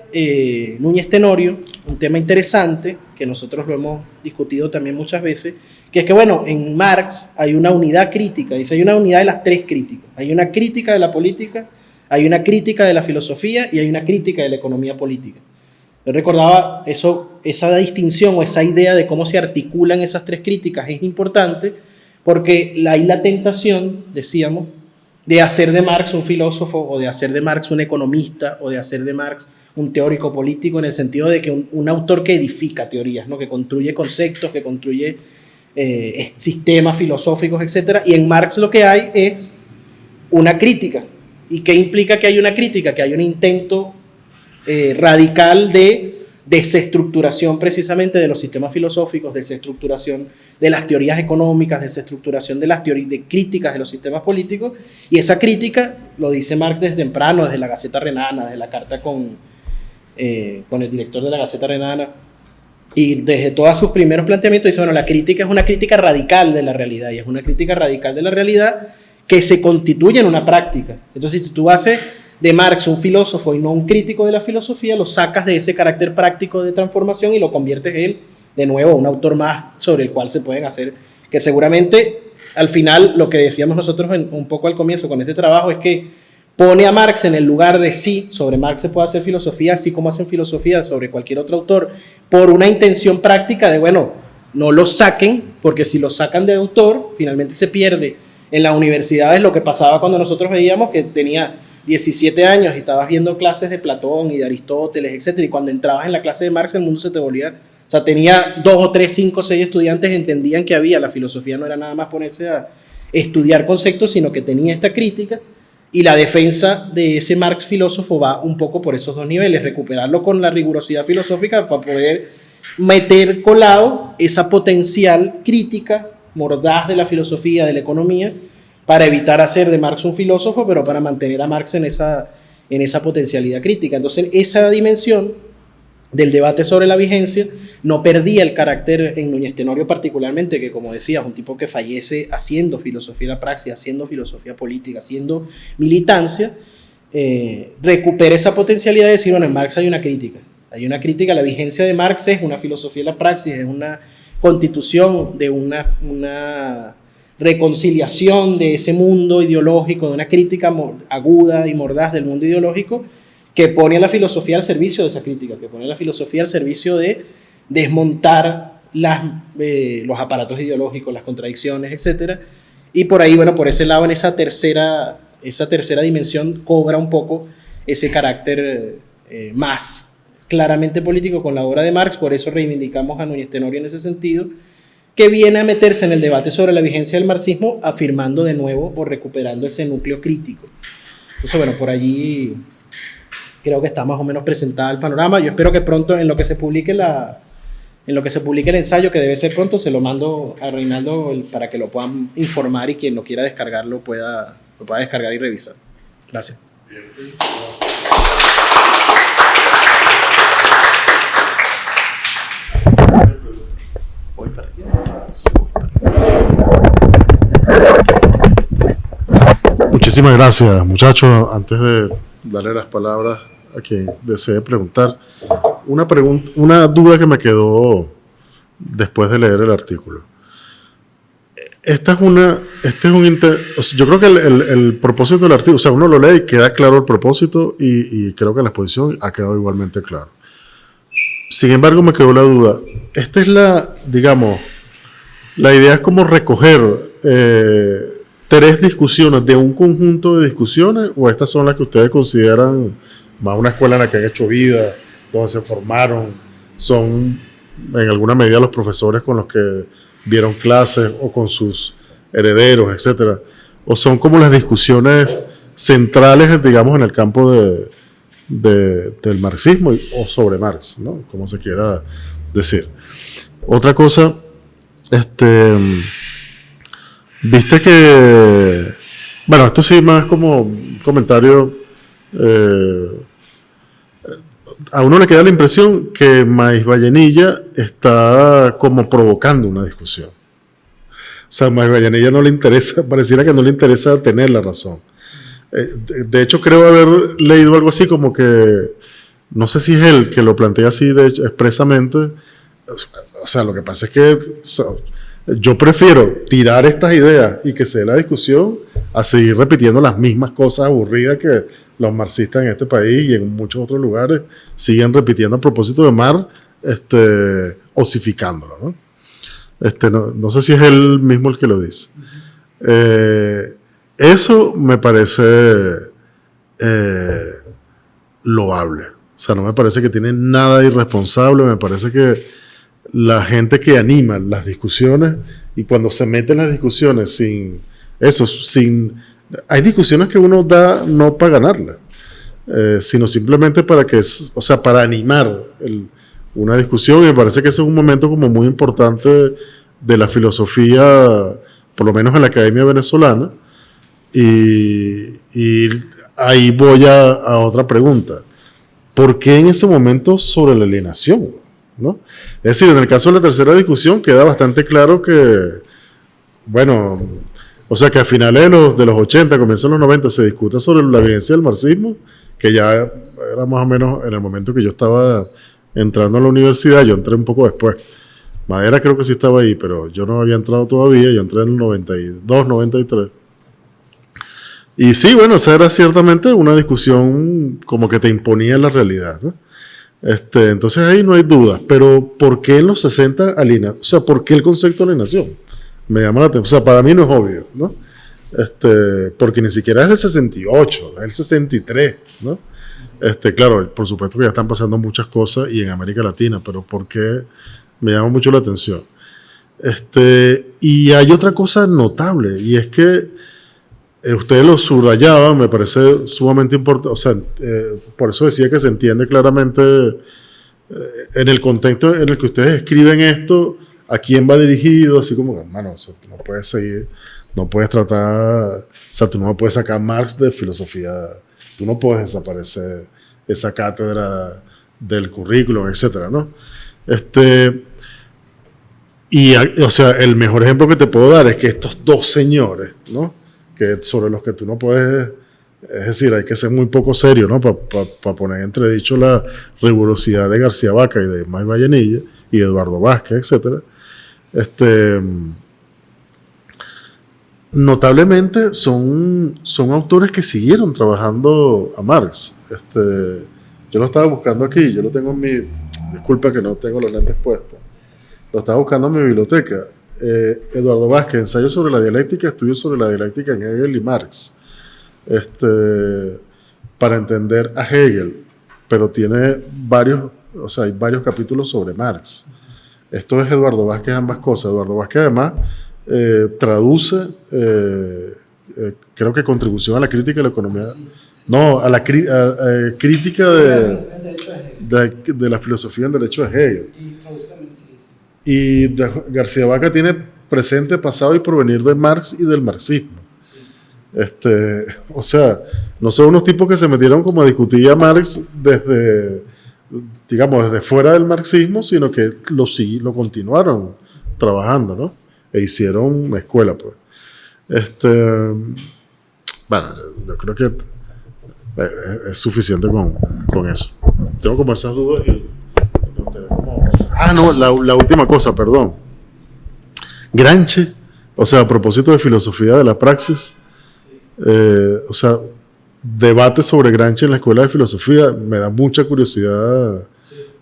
Núñez Tenorio un tema interesante, que nosotros lo hemos discutido también muchas veces, que es que, bueno, en Marx hay una unidad crítica, dice, hay una unidad de las tres críticas, hay una crítica de la política, hay una crítica de la filosofía y hay una crítica de la economía política. Yo recordaba esa distinción o esa idea de cómo se articulan esas tres críticas es importante porque hay la tentación, decíamos, de hacer de Marx un filósofo o de hacer de Marx un economista o de hacer de Marx un teórico político en el sentido de que un autor que edifica teorías, ¿no? Que construye conceptos, que construye sistemas filosóficos, etc. Y en Marx lo que hay es una crítica. ¿Y qué implica que hay una crítica? Que hay un intento radical de desestructuración precisamente de los sistemas filosóficos, desestructuración de las teorías económicas, desestructuración de las teorías de críticas de los sistemas políticos, y esa crítica lo dice Marx desde temprano, desde la Gaceta Renana, desde la carta con el director de la Gaceta Renana, y desde todos sus primeros planteamientos dice, bueno, la crítica es una crítica radical de la realidad, y es una crítica radical de la realidad que se constituye en una práctica. Entonces, si tú haces de Marx un filósofo y no un crítico de la filosofía, lo sacas de ese carácter práctico de transformación y lo conviertes en, de nuevo, un autor más sobre el cual se pueden hacer, que seguramente al final lo que decíamos nosotros un poco al comienzo con este trabajo es que pone a Marx en el lugar de sí, sobre Marx se puede hacer filosofía, así como hacen filosofía sobre cualquier otro autor, por una intención práctica de, bueno, no lo saquen, porque si lo sacan de autor, finalmente se pierde. En las universidades lo que pasaba cuando nosotros veíamos que tenía 17 años y estabas viendo clases de Platón y de Aristóteles, etcétera, y cuando entrabas en la clase de Marx el mundo se te volvía, o sea, tenía 2 o 3, 5, 6 estudiantes entendían que había, la filosofía no era nada más ponerse a estudiar conceptos, sino que tenía esta crítica, y la defensa de ese Marx filósofo va un poco por esos dos niveles, recuperarlo con la rigurosidad filosófica para poder meter colado esa potencial crítica mordaz de la filosofía, de la economía, para evitar hacer de Marx un filósofo, pero para mantener a Marx en esa potencialidad crítica. Entonces, esa dimensión del debate sobre la vigencia no perdía el carácter en Núñez Tenorio particularmente, que como decía, es un tipo que fallece haciendo filosofía de la praxis, haciendo filosofía política, haciendo militancia, recupera esa potencialidad de decir, bueno, en Marx hay una crítica, la vigencia de Marx es una filosofía de la praxis, es una constitución de una reconciliación de ese mundo ideológico, de una crítica aguda y mordaz del mundo ideológico que pone a la filosofía al servicio de esa crítica, que pone a la filosofía al servicio de desmontar los aparatos ideológicos, las contradicciones, etc. Y por ahí, bueno, por ese lado, en esa tercera dimensión cobra un poco ese carácter más claramente político con la obra de Marx, por eso reivindicamos a Núñez Tenorio en ese sentido, que viene a meterse en el debate sobre la vigencia del marxismo, afirmando de nuevo o recuperando ese núcleo crítico. Entonces, bueno, por allí creo que está más o menos presentada el panorama. Yo espero que pronto, en lo que se publique el ensayo, que debe ser pronto, se lo mando a Reinaldo para que lo puedan informar y quien lo quiera descargar lo pueda descargar y revisar. Gracias. Muchísimas gracias, muchachos. Antes de darle las palabras a quien desee preguntar, una duda que me quedó después de leer el artículo. Yo creo que el propósito del artículo, o sea, uno lo lee y queda claro el propósito y creo que la exposición ha quedado igualmente claro. Sin embargo, me quedó la duda. Esta es la idea es como recoger 3 discusiones de un conjunto de discusiones, o estas son las que ustedes consideran más una escuela en la que han hecho vida, donde se formaron, son en alguna medida los profesores con los que vieron clases o con sus herederos, etcétera, o son como las discusiones centrales, digamos, en el campo del marxismo o sobre Marx, ¿no? Como se quiera decir. Otra cosa, viste que, bueno, esto sí más como un comentario, a uno le queda la impresión que Maíz Vallenilla está como provocando una discusión. O sea, a Maíz Vallenilla no le interesa, pareciera que no le interesa tener la razón. De hecho, creo haber leído algo así como que, no sé si es él que lo plantea así expresamente. O sea, lo que pasa es que yo prefiero tirar estas ideas y que se dé la discusión a seguir repitiendo las mismas cosas aburridas que los marxistas en este país y en muchos otros lugares siguen repitiendo a propósito de Marx, osificándolo, ¿no? No sé si es él mismo el que lo dice. Eso me parece loable. O sea, no me parece que tiene nada de irresponsable, me parece que la gente que anima las discusiones, y cuando se mete en las discusiones hay discusiones que uno da no para ganarlas, sino simplemente para animar una discusión, y me parece que ese es un momento como muy importante de la filosofía, por lo menos en la academia venezolana, y ahí voy a otra pregunta. ¿Por qué en ese momento sobre la alienación? ¿No? Es decir, en el caso de la tercera discusión queda bastante claro que, bueno, o sea que a finales de los 80, comienzos de los 90 se discute sobre la evidencia del marxismo, que ya era más o menos en el momento que yo estaba entrando a la universidad. Yo entré un poco después. Madera creo que sí estaba ahí, pero yo no había entrado todavía. Yo entré en el 92, 93. Y sí, bueno, esa era ciertamente una discusión como que te imponía la realidad, ¿no? Entonces ahí no hay dudas, pero ¿por qué en los 60 alienación? O sea, ¿por qué el concepto de alienación? Me llama la atención, o sea, para mí no es obvio, ¿no? Porque ni siquiera es el 68, es el 63, ¿no? Claro, por supuesto que ya están pasando muchas cosas y en América Latina, pero ¿por qué? Me llama mucho la atención. Y hay otra cosa notable, y es que ustedes lo subrayaban, me parece sumamente importante, o sea, por eso decía que se entiende claramente en el contexto en el que ustedes escriben esto, a quién va dirigido, así como, hermano, no puedes seguir, no puedes tratar, o sea, tú no puedes sacar Marx de filosofía, tú no puedes desaparecer esa cátedra del currículum, etcétera, ¿no? O sea, el mejor ejemplo que te puedo dar es que estos 2 señores, ¿no? Sobre los que tú no puedes, es decir, hay que ser muy poco serio, ¿no? Para poner en entredicho la rigurosidad de García Vaca y de Maíz Vallenilla y de Eduardo Vázquez, etcétera. Notablemente son autores que siguieron trabajando a Marx. Yo lo estaba buscando aquí, yo lo tengo en mi, disculpa que no tengo los lentes puestos, lo estaba buscando en mi biblioteca. Eduardo Vázquez, ensayo sobre la dialéctica, estudios sobre la dialéctica en Hegel y Marx, para entender a Hegel, pero tiene hay varios capítulos sobre Marx. Esto es Eduardo Vázquez, ambas cosas. Eduardo Vázquez además traduce, creo que Contribución a la crítica de la economía No, a la crítica de la filosofía del derecho de Hegel. Y García Vaca tiene presente, pasado y porvenir de Marx y del marxismo. O sea, no son unos tipos que se metieron como a discutir a Marx desde fuera del marxismo, sino que lo continuaron trabajando, ¿no? E hicieron escuela, pues. Bueno, yo creo que es suficiente con eso. Tengo como esas dudas y no, la última cosa, perdón. Gramsci, o sea, a propósito de filosofía de la praxis, o sea, debate sobre Gramsci en la escuela de filosofía me da mucha curiosidad,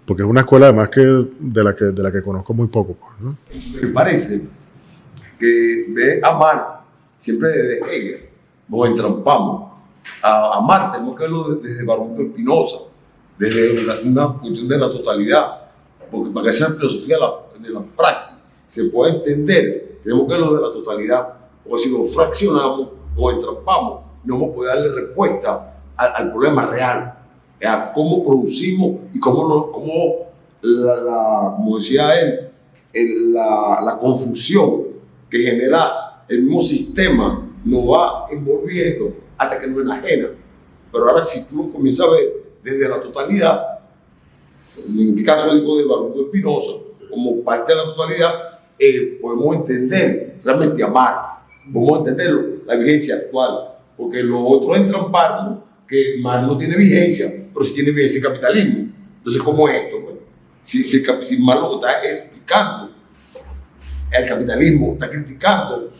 porque es una escuela además de la que conozco muy poco, pues, ¿no? Me parece que ve a Marx siempre desde Hegel, nos entrampamos. A Marx tenemos que verlo desde Baruch de Spinoza, desde una cuestión de la totalidad, porque para que sea filosofía de la praxis se pueda entender, tenemos que verlo de la totalidad, porque si lo fraccionamos o entrampamos, no vamos a poder darle respuesta al problema real, a cómo producimos y cómo como decía él, la confusión que genera el mismo sistema nos va envolviendo hasta que nos enajena. Pero ahora si tú lo comienzas a ver desde la totalidad, en este caso digo de Baruch de Spinoza, como parte de la totalidad, podemos entender realmente a Marx, podemos entender la vigencia actual, porque lo otro es entramparnos que Marx no tiene vigencia, pero sí tiene vigencia el capitalismo. Entonces, ¿cómo es esto? Bueno, si Marx lo está explicando el capitalismo, está criticando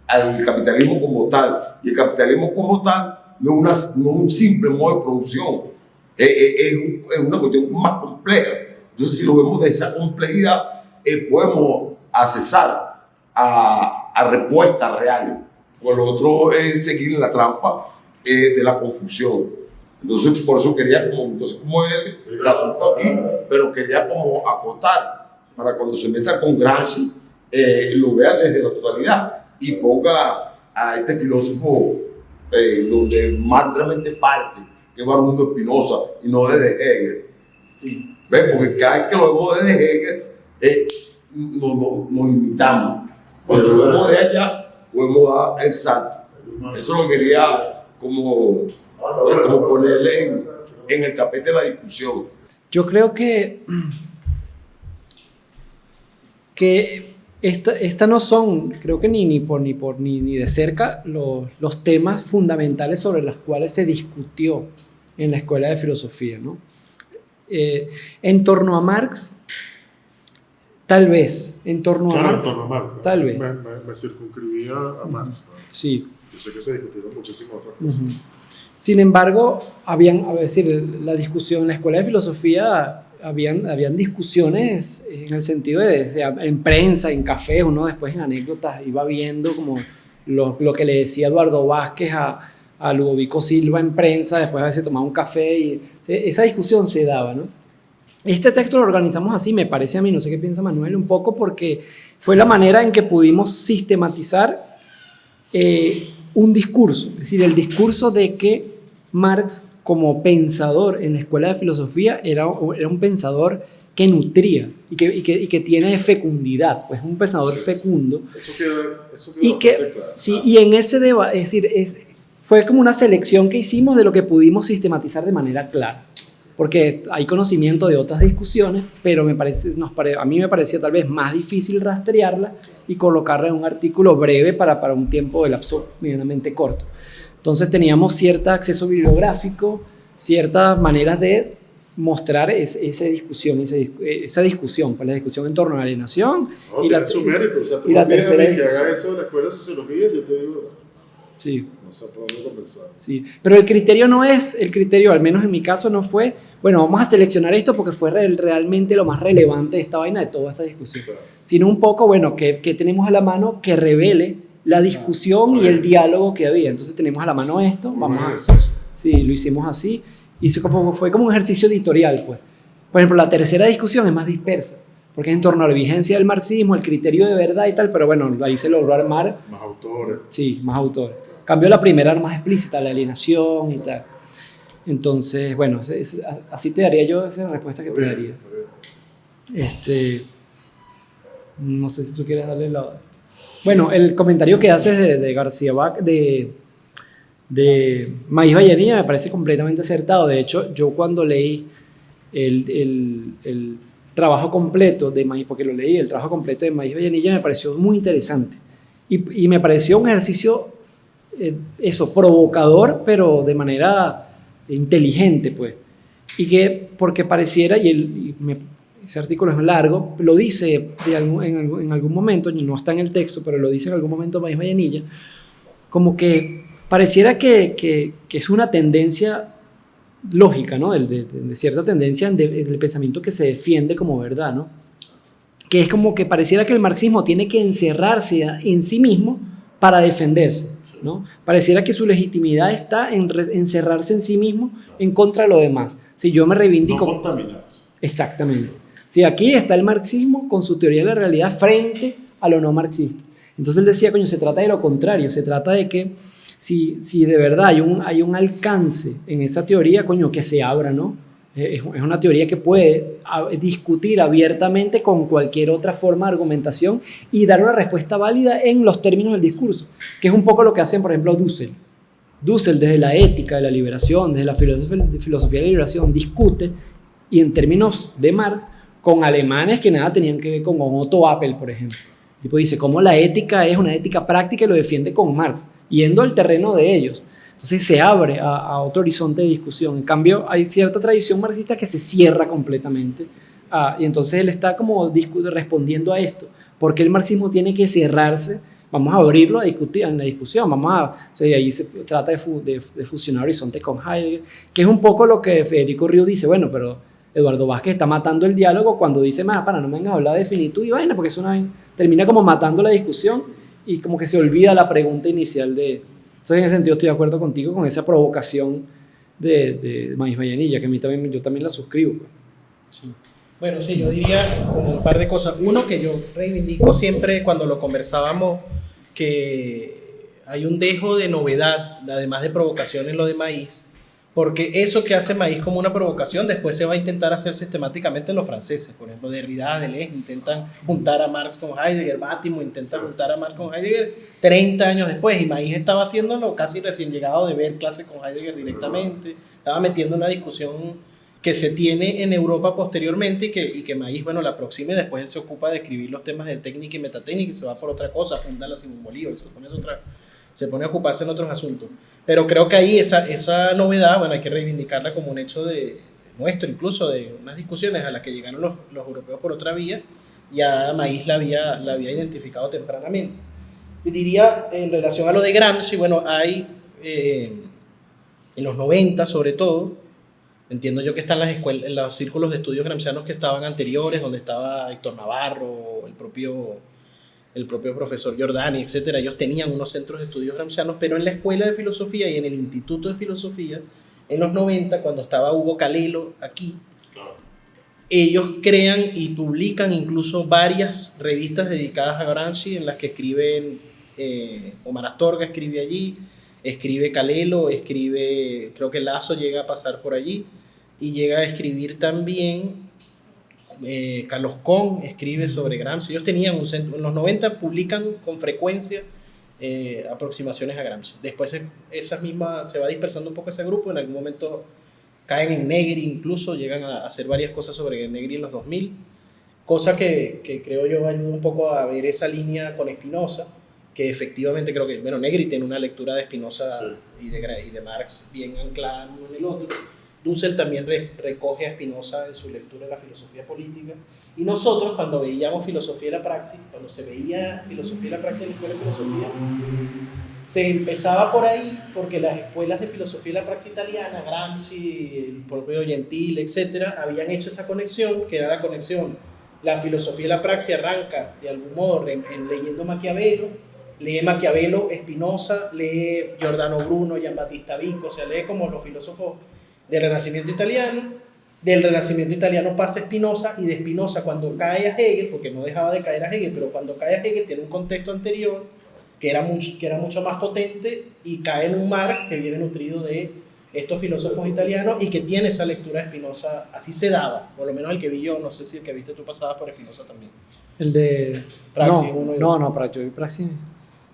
al capitalismo como tal, y el capitalismo como tal no es un simple modo de producción, es una cuestión más compleja. Entonces, si lo vemos de esa complejidad, podemos accesar a respuestas reales. Por lo otro es seguir en la trampa de la confusión. Entonces, por eso quería como el asunto aquí, pero quería como acotar para cuando se meta con Gramsci, lo vea desde la totalidad y ponga a este filósofo donde más realmente parte, que es Baruch de Spinoza y no desde Hegel. ¿Ves? Porque cada vez que lo vemos desde Hegel, nos limitamos. Cuando lo vemos de allá, podemos dar el salto. Eso lo quería como ponerle en el tapete de la discusión. Yo creo que esta no son, creo que ni de cerca los temas fundamentales sobre los cuales se discutió en la escuela de filosofía, ¿no? En torno a Marx, tal vez. En torno a Marx, tal vez. Me circunscribía a Marx, ¿no? Sí. Yo sé que se discutieron muchísimas otras cosas. Sin embargo, la discusión en la escuela de filosofía, habían discusiones en el sentido en prensa, en café, uno después en anécdotas iba viendo como lo que le decía Eduardo Vázquez a Ludovico Silva en prensa, después a veces tomaba un café y esa discusión se daba, ¿no? Este texto lo organizamos así, me parece a mí, no sé qué piensa Manuel, un poco porque fue la manera en que pudimos sistematizar un discurso, es decir, el discurso de que Marx como pensador en la escuela de filosofía era un pensador que nutría y que tiene fecundidad, pues un pensador fecundo. Eso queda claro. Sí, y en ese debate, es decir, fue como una selección que hicimos de lo que pudimos sistematizar de manera clara, porque hay conocimiento de otras discusiones, pero a mí me parecía tal vez más difícil rastrearla y colocarla en un artículo breve para un tiempo de lapso medianamente corto. Entonces teníamos cierto acceso bibliográfico, ciertas maneras de mostrar esa discusión, pues la discusión en torno a la alienación. No, y tiene su mérito, o sea, tú la tercera que haga eso de la escuela de sociología, yo te digo, sí. No sé por dónde comenzar. Sí, pero el criterio, al menos en mi caso, no fue, bueno, vamos a seleccionar esto porque fue realmente lo más relevante de esta vaina, de toda esta discusión, claro. Sino un poco, bueno, que tenemos a la mano que revele la discusión y el diálogo que había. Entonces tenemos a la mano esto, sí, lo hicimos así, y fue como un ejercicio editorial, pues. Por ejemplo, la tercera discusión es más dispersa, porque es en torno a la vigencia del marxismo, el criterio de verdad y tal, pero bueno, ahí se logró armar. Más autores. Sí, más autores. Cambió la primera más explícita, la alienación y tal. Entonces, bueno, así te daría yo esa respuesta que te Bien, daría. está bien. No sé si tú quieres darle la... Bueno, el comentario que haces de García Bach, de Maíz Vallenilla me parece completamente acertado. De hecho, yo cuando leí el trabajo completo de Maíz, porque lo leí, el trabajo completo de Maíz Vallenilla me pareció muy interesante. Y me pareció un ejercicio, provocador, pero de manera inteligente, pues. Y que, porque pareciera, ese artículo es largo, lo dice en algún momento, no está en el texto, pero lo dice en algún momento Maíz Vallenilla, como que pareciera que es una tendencia lógica, ¿no? De cierta tendencia del pensamiento que se defiende como verdad, ¿no? Que es como que pareciera que el marxismo tiene que encerrarse en sí mismo para defenderse, ¿no? Pareciera que su legitimidad está en encerrarse en sí mismo en contra de lo demás. Si yo me reivindico... No contaminarse. Exactamente. Si aquí está el marxismo con su teoría de la realidad frente a lo no marxista. Entonces él decía, coño, se trata de lo contrario, se trata de que si de verdad hay un alcance en esa teoría, coño, que se abra, ¿no? Es una teoría que puede discutir abiertamente con cualquier otra forma de argumentación y dar una respuesta válida en los términos del discurso, que es un poco lo que hacen, por ejemplo, Dussel. Dussel, desde la ética de la liberación, desde la filosofía de la liberación, discute, y en términos de Marx, con alemanes que nada tenían que ver con Otto Appel, por ejemplo. El tipo dice cómo la ética es una ética práctica y lo defiende con Marx, yendo al terreno de ellos. Entonces se abre a otro horizonte de discusión. En cambio, hay cierta tradición marxista que se cierra completamente. Y entonces él está como respondiendo a esto. ¿Por qué el marxismo tiene que cerrarse? Vamos a abrirlo a discutir en la discusión. Ahí se trata de fusionar horizontes con Heidegger, que es un poco lo que Federico Ríos dice. Bueno, pero Eduardo Vázquez está matando el diálogo cuando dice, no me vengas a hablar de finitud y vaina, porque termina como matando la discusión y como que se olvida la pregunta inicial de... Entonces, en ese sentido estoy de acuerdo contigo con esa provocación de Maíz Vallenilla, que yo también la suscribo. Pues. Sí. Bueno, sí, yo diría como un par de cosas. Uno, que yo reivindico siempre cuando lo conversábamos, que hay un dejo de novedad, además de provocación en lo de Maíz, porque eso que hace Maíz como una provocación después se va a intentar hacer sistemáticamente en los franceses. Por ejemplo, Derrida, Deleuze intentan juntar a Marx con Heidegger, Bátimo intenta juntar a Marx con Heidegger 30 años después, y Maíz estaba haciéndolo casi recién llegado de ver clases con Heidegger directamente, estaba metiendo una discusión que se tiene en Europa posteriormente y que Maíz, bueno, la aproxima y después él se ocupa de escribir los temas de técnica y metatécnica y se va por otra cosa, funda la Simón Bolívar, se pone a ocuparse en otros asuntos. Pero creo que ahí esa novedad, bueno, hay que reivindicarla como un hecho nuestro, incluso de unas discusiones a las que llegaron los europeos por otra vía, ya Maíz la había identificado tempranamente. Y diría, en relación a lo de Gramsci, bueno, hay en los 90 sobre todo, entiendo yo que están las escuelas, en los círculos de estudios gramscianos que estaban anteriores, donde estaba Héctor Navarro, el propio profesor Giordani, etcétera. Ellos tenían unos centros de estudios gramscianos, pero en la Escuela de Filosofía y en el Instituto de Filosofía, en los 90, cuando estaba Hugo Calelo aquí, ellos crean y publican incluso varias revistas dedicadas a Gramsci, en las que escriben, Omar Astorga escribe allí, escribe Calelo, creo que Lazo llega a pasar por allí, y llega a escribir también... Carlos Kohn escribe sobre Gramsci. Ellos tenían un centro, en los 90 publican con frecuencia aproximaciones a Gramsci. Después se va dispersando un poco ese grupo, en algún momento caen en Negri, incluso llegan a hacer varias cosas sobre Negri en los 2000, cosa que creo yo ayuda un poco a ver esa línea con Spinoza, que efectivamente creo que, bueno, Negri tiene una lectura de Spinoza y de Marx bien anclada uno en el otro. Dussel también recoge a Spinoza en su lectura de la filosofía política. Y nosotros, cuando veíamos filosofía de la praxis, cuando se veía filosofía de la praxis en la escuela de filosofía, se empezaba por ahí, porque las escuelas de filosofía de la praxis italiana, Gramsci, el propio Gentile, etcétera, habían hecho esa conexión, que era la conexión. La filosofía de la praxis arranca, de algún modo, leyendo Maquiavelo, lee Maquiavelo, Spinoza, lee Giordano Bruno, Giambattista Vico, o sea, lee como los filósofos del Renacimiento italiano. Del Renacimiento italiano pasa a Spinoza, y de Spinoza, cuando cae a Hegel, porque no dejaba de caer a Hegel, pero cuando cae a Hegel tiene un contexto anterior que era mucho más potente, y cae en un Marx que viene nutrido de estos filósofos italianos y que tiene esa lectura de Spinoza, así se daba, por lo menos el que vi yo, no sé si el que viste tú pasaba por Spinoza también. El de... Praxis, uno y no, dos. Praxis, yo vi Praxis.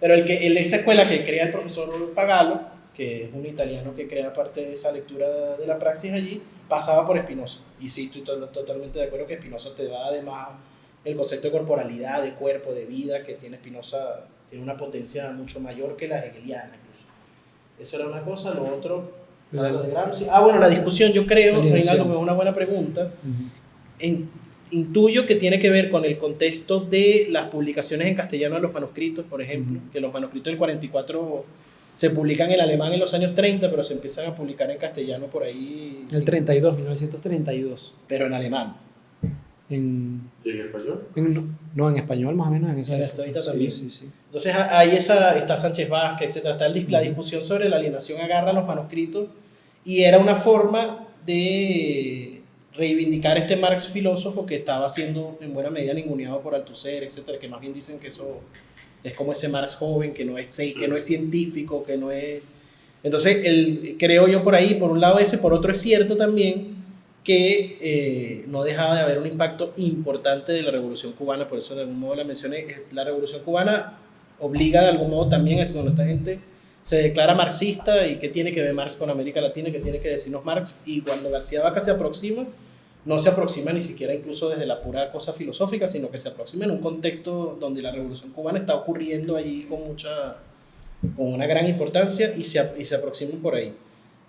Pero esa escuela que crea el profesor Pagalo, que es un italiano que crea parte de esa lectura de la praxis allí, pasaba por Spinoza. Y sí, estoy totalmente de acuerdo que Spinoza te da además el concepto de corporalidad, de cuerpo, de vida que tiene Spinoza, tiene una potencia mucho mayor que la hegeliana incluso. Eso era una cosa, lo otro, lo de Gramsci. Bueno, la discusión yo creo, Reinaldo, que es una buena pregunta. Intuyo que tiene que ver con el contexto de las publicaciones en castellano de los manuscritos, por ejemplo, que los manuscritos del 44 se publican en alemán en los años 30, pero se empiezan a publicar en castellano por ahí. El 32, 1932. Pero en alemán. ¿Y en español? No, en español más o menos en esa época. También. Sí. Entonces ahí está Sánchez Vázquez, etc. Está la discusión sobre la alienación agarra los manuscritos y era una forma de reivindicar este Marx filósofo que estaba siendo en buena medida ninguneado por Althusser, etc. Que más bien dicen que eso es como ese Marx joven, que no es científico, que no es... Entonces, creo yo por ahí, por un lado ese, por otro es cierto también que no dejaba de haber un impacto importante de la Revolución Cubana, por eso de algún modo la mencioné. La Revolución Cubana obliga de algún modo también a cuando esta gente se declara marxista y qué tiene que ver Marx con América Latina, qué tiene que decirnos Marx, y cuando García Vaca se aproxima, no se aproxima ni siquiera incluso desde la pura cosa filosófica, sino que se aproxima en un contexto donde la Revolución Cubana está ocurriendo allí con una gran importancia y se aproximan por ahí.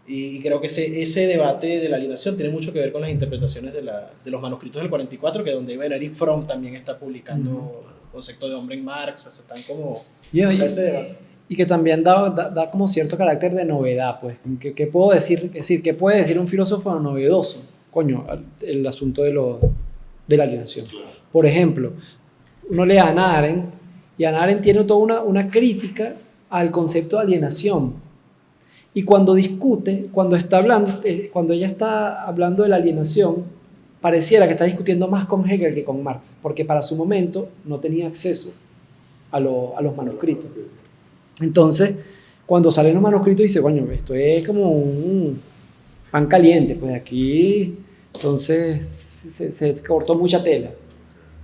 Y creo que ese debate de la alienación tiene mucho que ver con las interpretaciones de los manuscritos del 44, que donde Eric Fromm también está publicando el concepto de hombre en Marx, o sea, están como ese debate. Y que también da como cierto carácter de novedad, pues. ¿Qué puedo decir? Es decir, ¿qué puede decir un filósofo novedoso? Coño, el asunto de la alienación. Por ejemplo, uno lee a Hannah Arendt, y Hannah Arendt tiene toda una crítica al concepto de alienación. Y cuando discute, cuando ella está hablando de la alienación, pareciera que está discutiendo más con Hegel que con Marx, porque para su momento no tenía acceso a los manuscritos. Entonces, cuando salen los manuscritos, dice, coño, esto es como un pan caliente, pues aquí, entonces se cortó mucha tela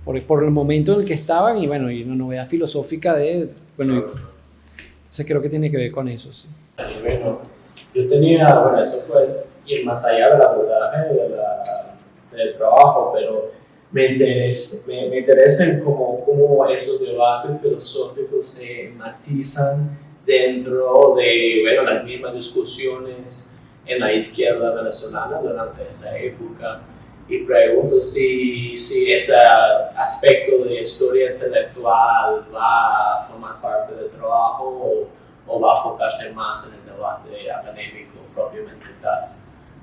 por el momento en el que estaban y bueno, y una novedad filosófica entonces creo que tiene que ver con eso, sí. Bueno, yo tenía, eso puede ir más allá del abordaje del trabajo, pero me interesa en cómo esos debates filosóficos se matizan dentro de las mismas discusiones en la izquierda venezolana durante esa época. Y pregunto si ese aspecto de historia intelectual va a formar parte del trabajo o va a enfocarse más en el debate académico propiamente tal.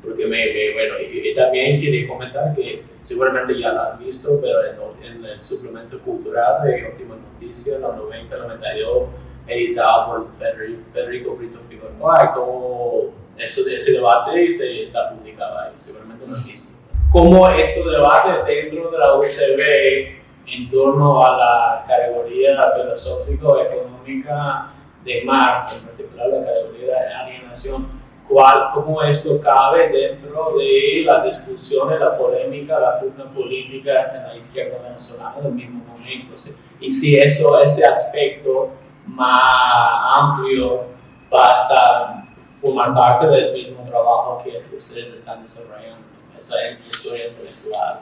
Porque y también quería comentar que seguramente ya lo han visto, pero en el suplemento cultural de Última Noticia, la 90-92, editado por Federico Brito Figueroa, y todo ese debate se está publicado ahí, seguramente lo han visto. Cómo estos debates dentro de la UCB en torno a la categoría filosófico-económica de Marx, en particular la categoría de alienación, cómo esto cabe dentro de la discusión, de la polémica, la pugna política en la izquierda venezolana del mismo momento. Y si ese aspecto más amplio va a formar parte del mismo trabajo que ustedes están desarrollando, esa historia intelectual.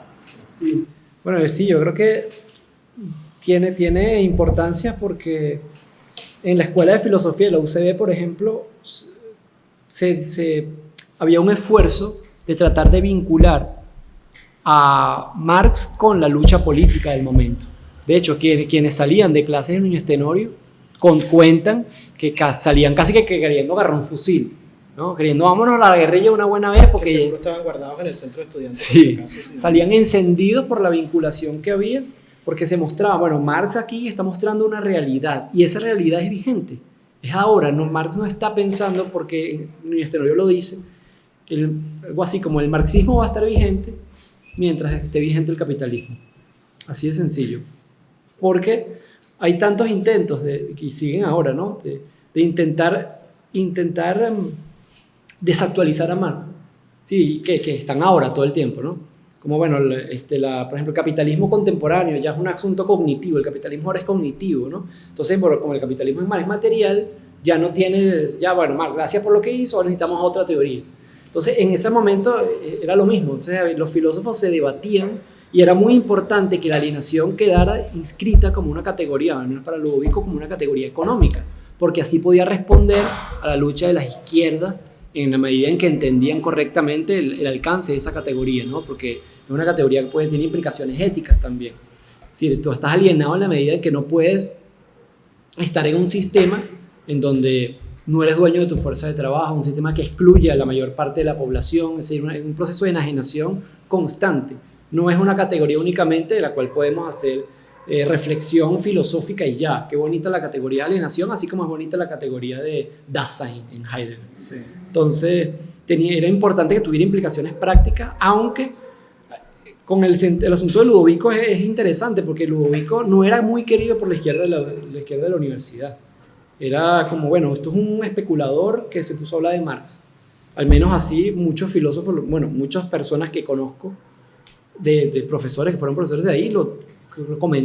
Bueno, sí, yo creo que tiene importancia porque en la Escuela de Filosofía de la UCB, por ejemplo, había un esfuerzo de tratar de vincular a Marx con la lucha política del momento. De hecho, quienes salían de clases en Núñez Tenorio cuentan que salían casi que queriendo agarrar un fusil, ¿no? Queriendo vámonos a la guerrilla una buena vez porque que seguro estaban guardados en el centro de estudiantes. Sí, sí. Salían encendidos por la vinculación que había, porque se mostraba, Marx aquí está mostrando una realidad y esa realidad es vigente. Es ahora, Marx no está pensando, porque Núñez Tenorio lo dice, algo así como el marxismo va a estar vigente mientras esté vigente el capitalismo. Así de sencillo. Porque hay tantos intentos, que siguen ahora, ¿no? de intentar desactualizar a Marx, sí, que están ahora todo el tiempo, ¿no? Como, bueno, por ejemplo, el capitalismo contemporáneo ya es un asunto cognitivo, el capitalismo ahora es cognitivo, ¿no? Entonces, como el capitalismo es material, ya no tiene, ya, bueno, Marx, gracias por lo que hizo, ahora necesitamos otra teoría. Entonces, en ese momento era lo mismo. Entonces, los filósofos se debatían y era muy importante que la alienación quedara inscrita como una categoría, al menos para Ludovico, como una categoría económica, porque así podía responder a la lucha de las izquierdas en la medida en que entendían correctamente el alcance de esa categoría, ¿no? Porque es una categoría que puede tener implicaciones éticas también. Es decir, tú estás alienado en la medida en que no puedes estar en un sistema en donde no eres dueño de tu fuerza de trabajo, un sistema que excluye a la mayor parte de la población, es decir, un proceso de enajenación constante. No es una categoría únicamente de la cual podemos hacer reflexión filosófica y ya. Qué bonita la categoría de alienación, así como es bonita la categoría de Dasein en Heidegger. Sí. Entonces, era importante que tuviera implicaciones prácticas, aunque con el asunto de Ludovico es interesante, porque Ludovico no era muy querido por la izquierda de la universidad. Era como, bueno, esto es un especulador que se puso a hablar de Marx. Al menos así muchos filósofos, bueno, muchas personas que conozco, de profesores que fueron profesores de ahí,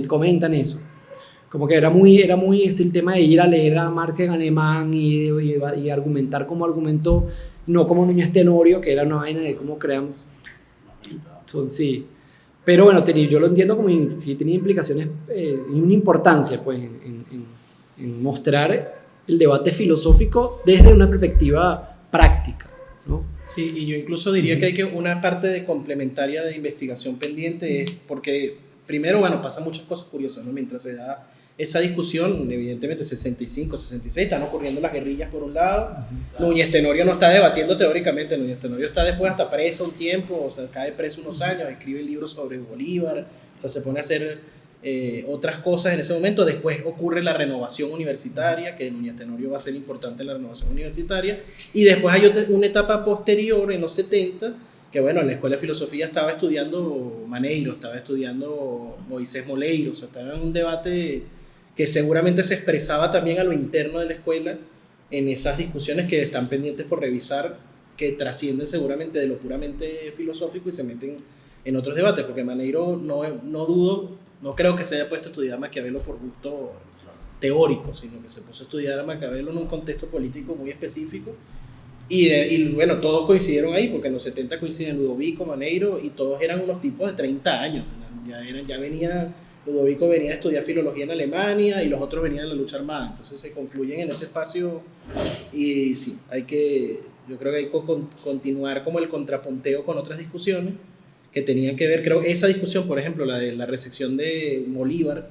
comentan eso. Como que era muy el tema de ir a leer a Marx en alemán y argumentar como argumentó, no como Núñez Tenorio, que era una vaina de cómo creamos. Entonces, sí. Pero bueno, yo lo entiendo como si tenía implicaciones y una importancia pues, en mostrar el debate filosófico desde una perspectiva práctica, ¿no? Sí, y yo incluso diría que hay una parte de complementaria de investigación pendiente, es porque primero, bueno, pasan muchas cosas curiosas, ¿no? Mientras se da esa discusión, evidentemente 65, 66, están ocurriendo las guerrillas por un lado, Núñez Tenorio no está debatiendo teóricamente, Núñez Tenorio está después hasta preso un tiempo, o sea, cae preso unos años, escribe libros sobre Bolívar, o sea, se pone a hacer otras cosas en ese momento. Después ocurre la renovación universitaria, que Núñez Tenorio va a ser importante en la renovación universitaria, y después hay una etapa posterior, en los 70, que bueno, en la Escuela de Filosofía estaba estudiando Maneiro, estaba estudiando Moisés Moleiro, o sea, estaba en un debate que seguramente se expresaba también a lo interno de la escuela en esas discusiones que están pendientes por revisar, que trascienden seguramente de lo puramente filosófico y se meten en otros debates, porque Maneiro no creo que se haya puesto a estudiar a Maquiavelo por gusto teórico, sino que se puso a estudiar a Maquiavelo en un contexto político muy específico. Y bueno, todos coincidieron ahí, porque en los 70 coinciden Ludovico, Maneiro, y todos eran unos tipos de 30 años. Ludovico venía a estudiar filología en Alemania y los otros venían a la lucha armada. Entonces se confluyen en ese espacio y sí, yo creo que hay que continuar como el contrapunteo con otras discusiones que tenían que ver, creo, esa discusión, por ejemplo, la de la recepción de Bolívar,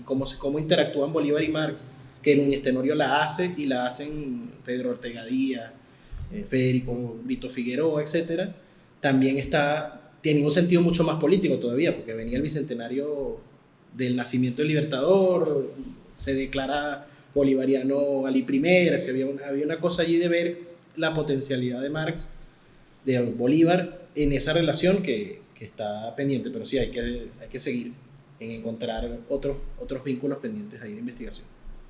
cómo interactúan Bolívar y Marx, que Núñez Tenorio la hace y la hacen Pedro Ortega Díaz, Federico Vito Figueroa, etc. También tiene un sentido mucho más político todavía, porque venía el bicentenario del nacimiento del Libertador, se declara bolivariano Ali I, había una cosa allí de ver la potencialidad de Marx, de Bolívar, en esa relación que está pendiente, pero sí hay que seguir en encontrar otros vínculos pendientes ahí de investigación.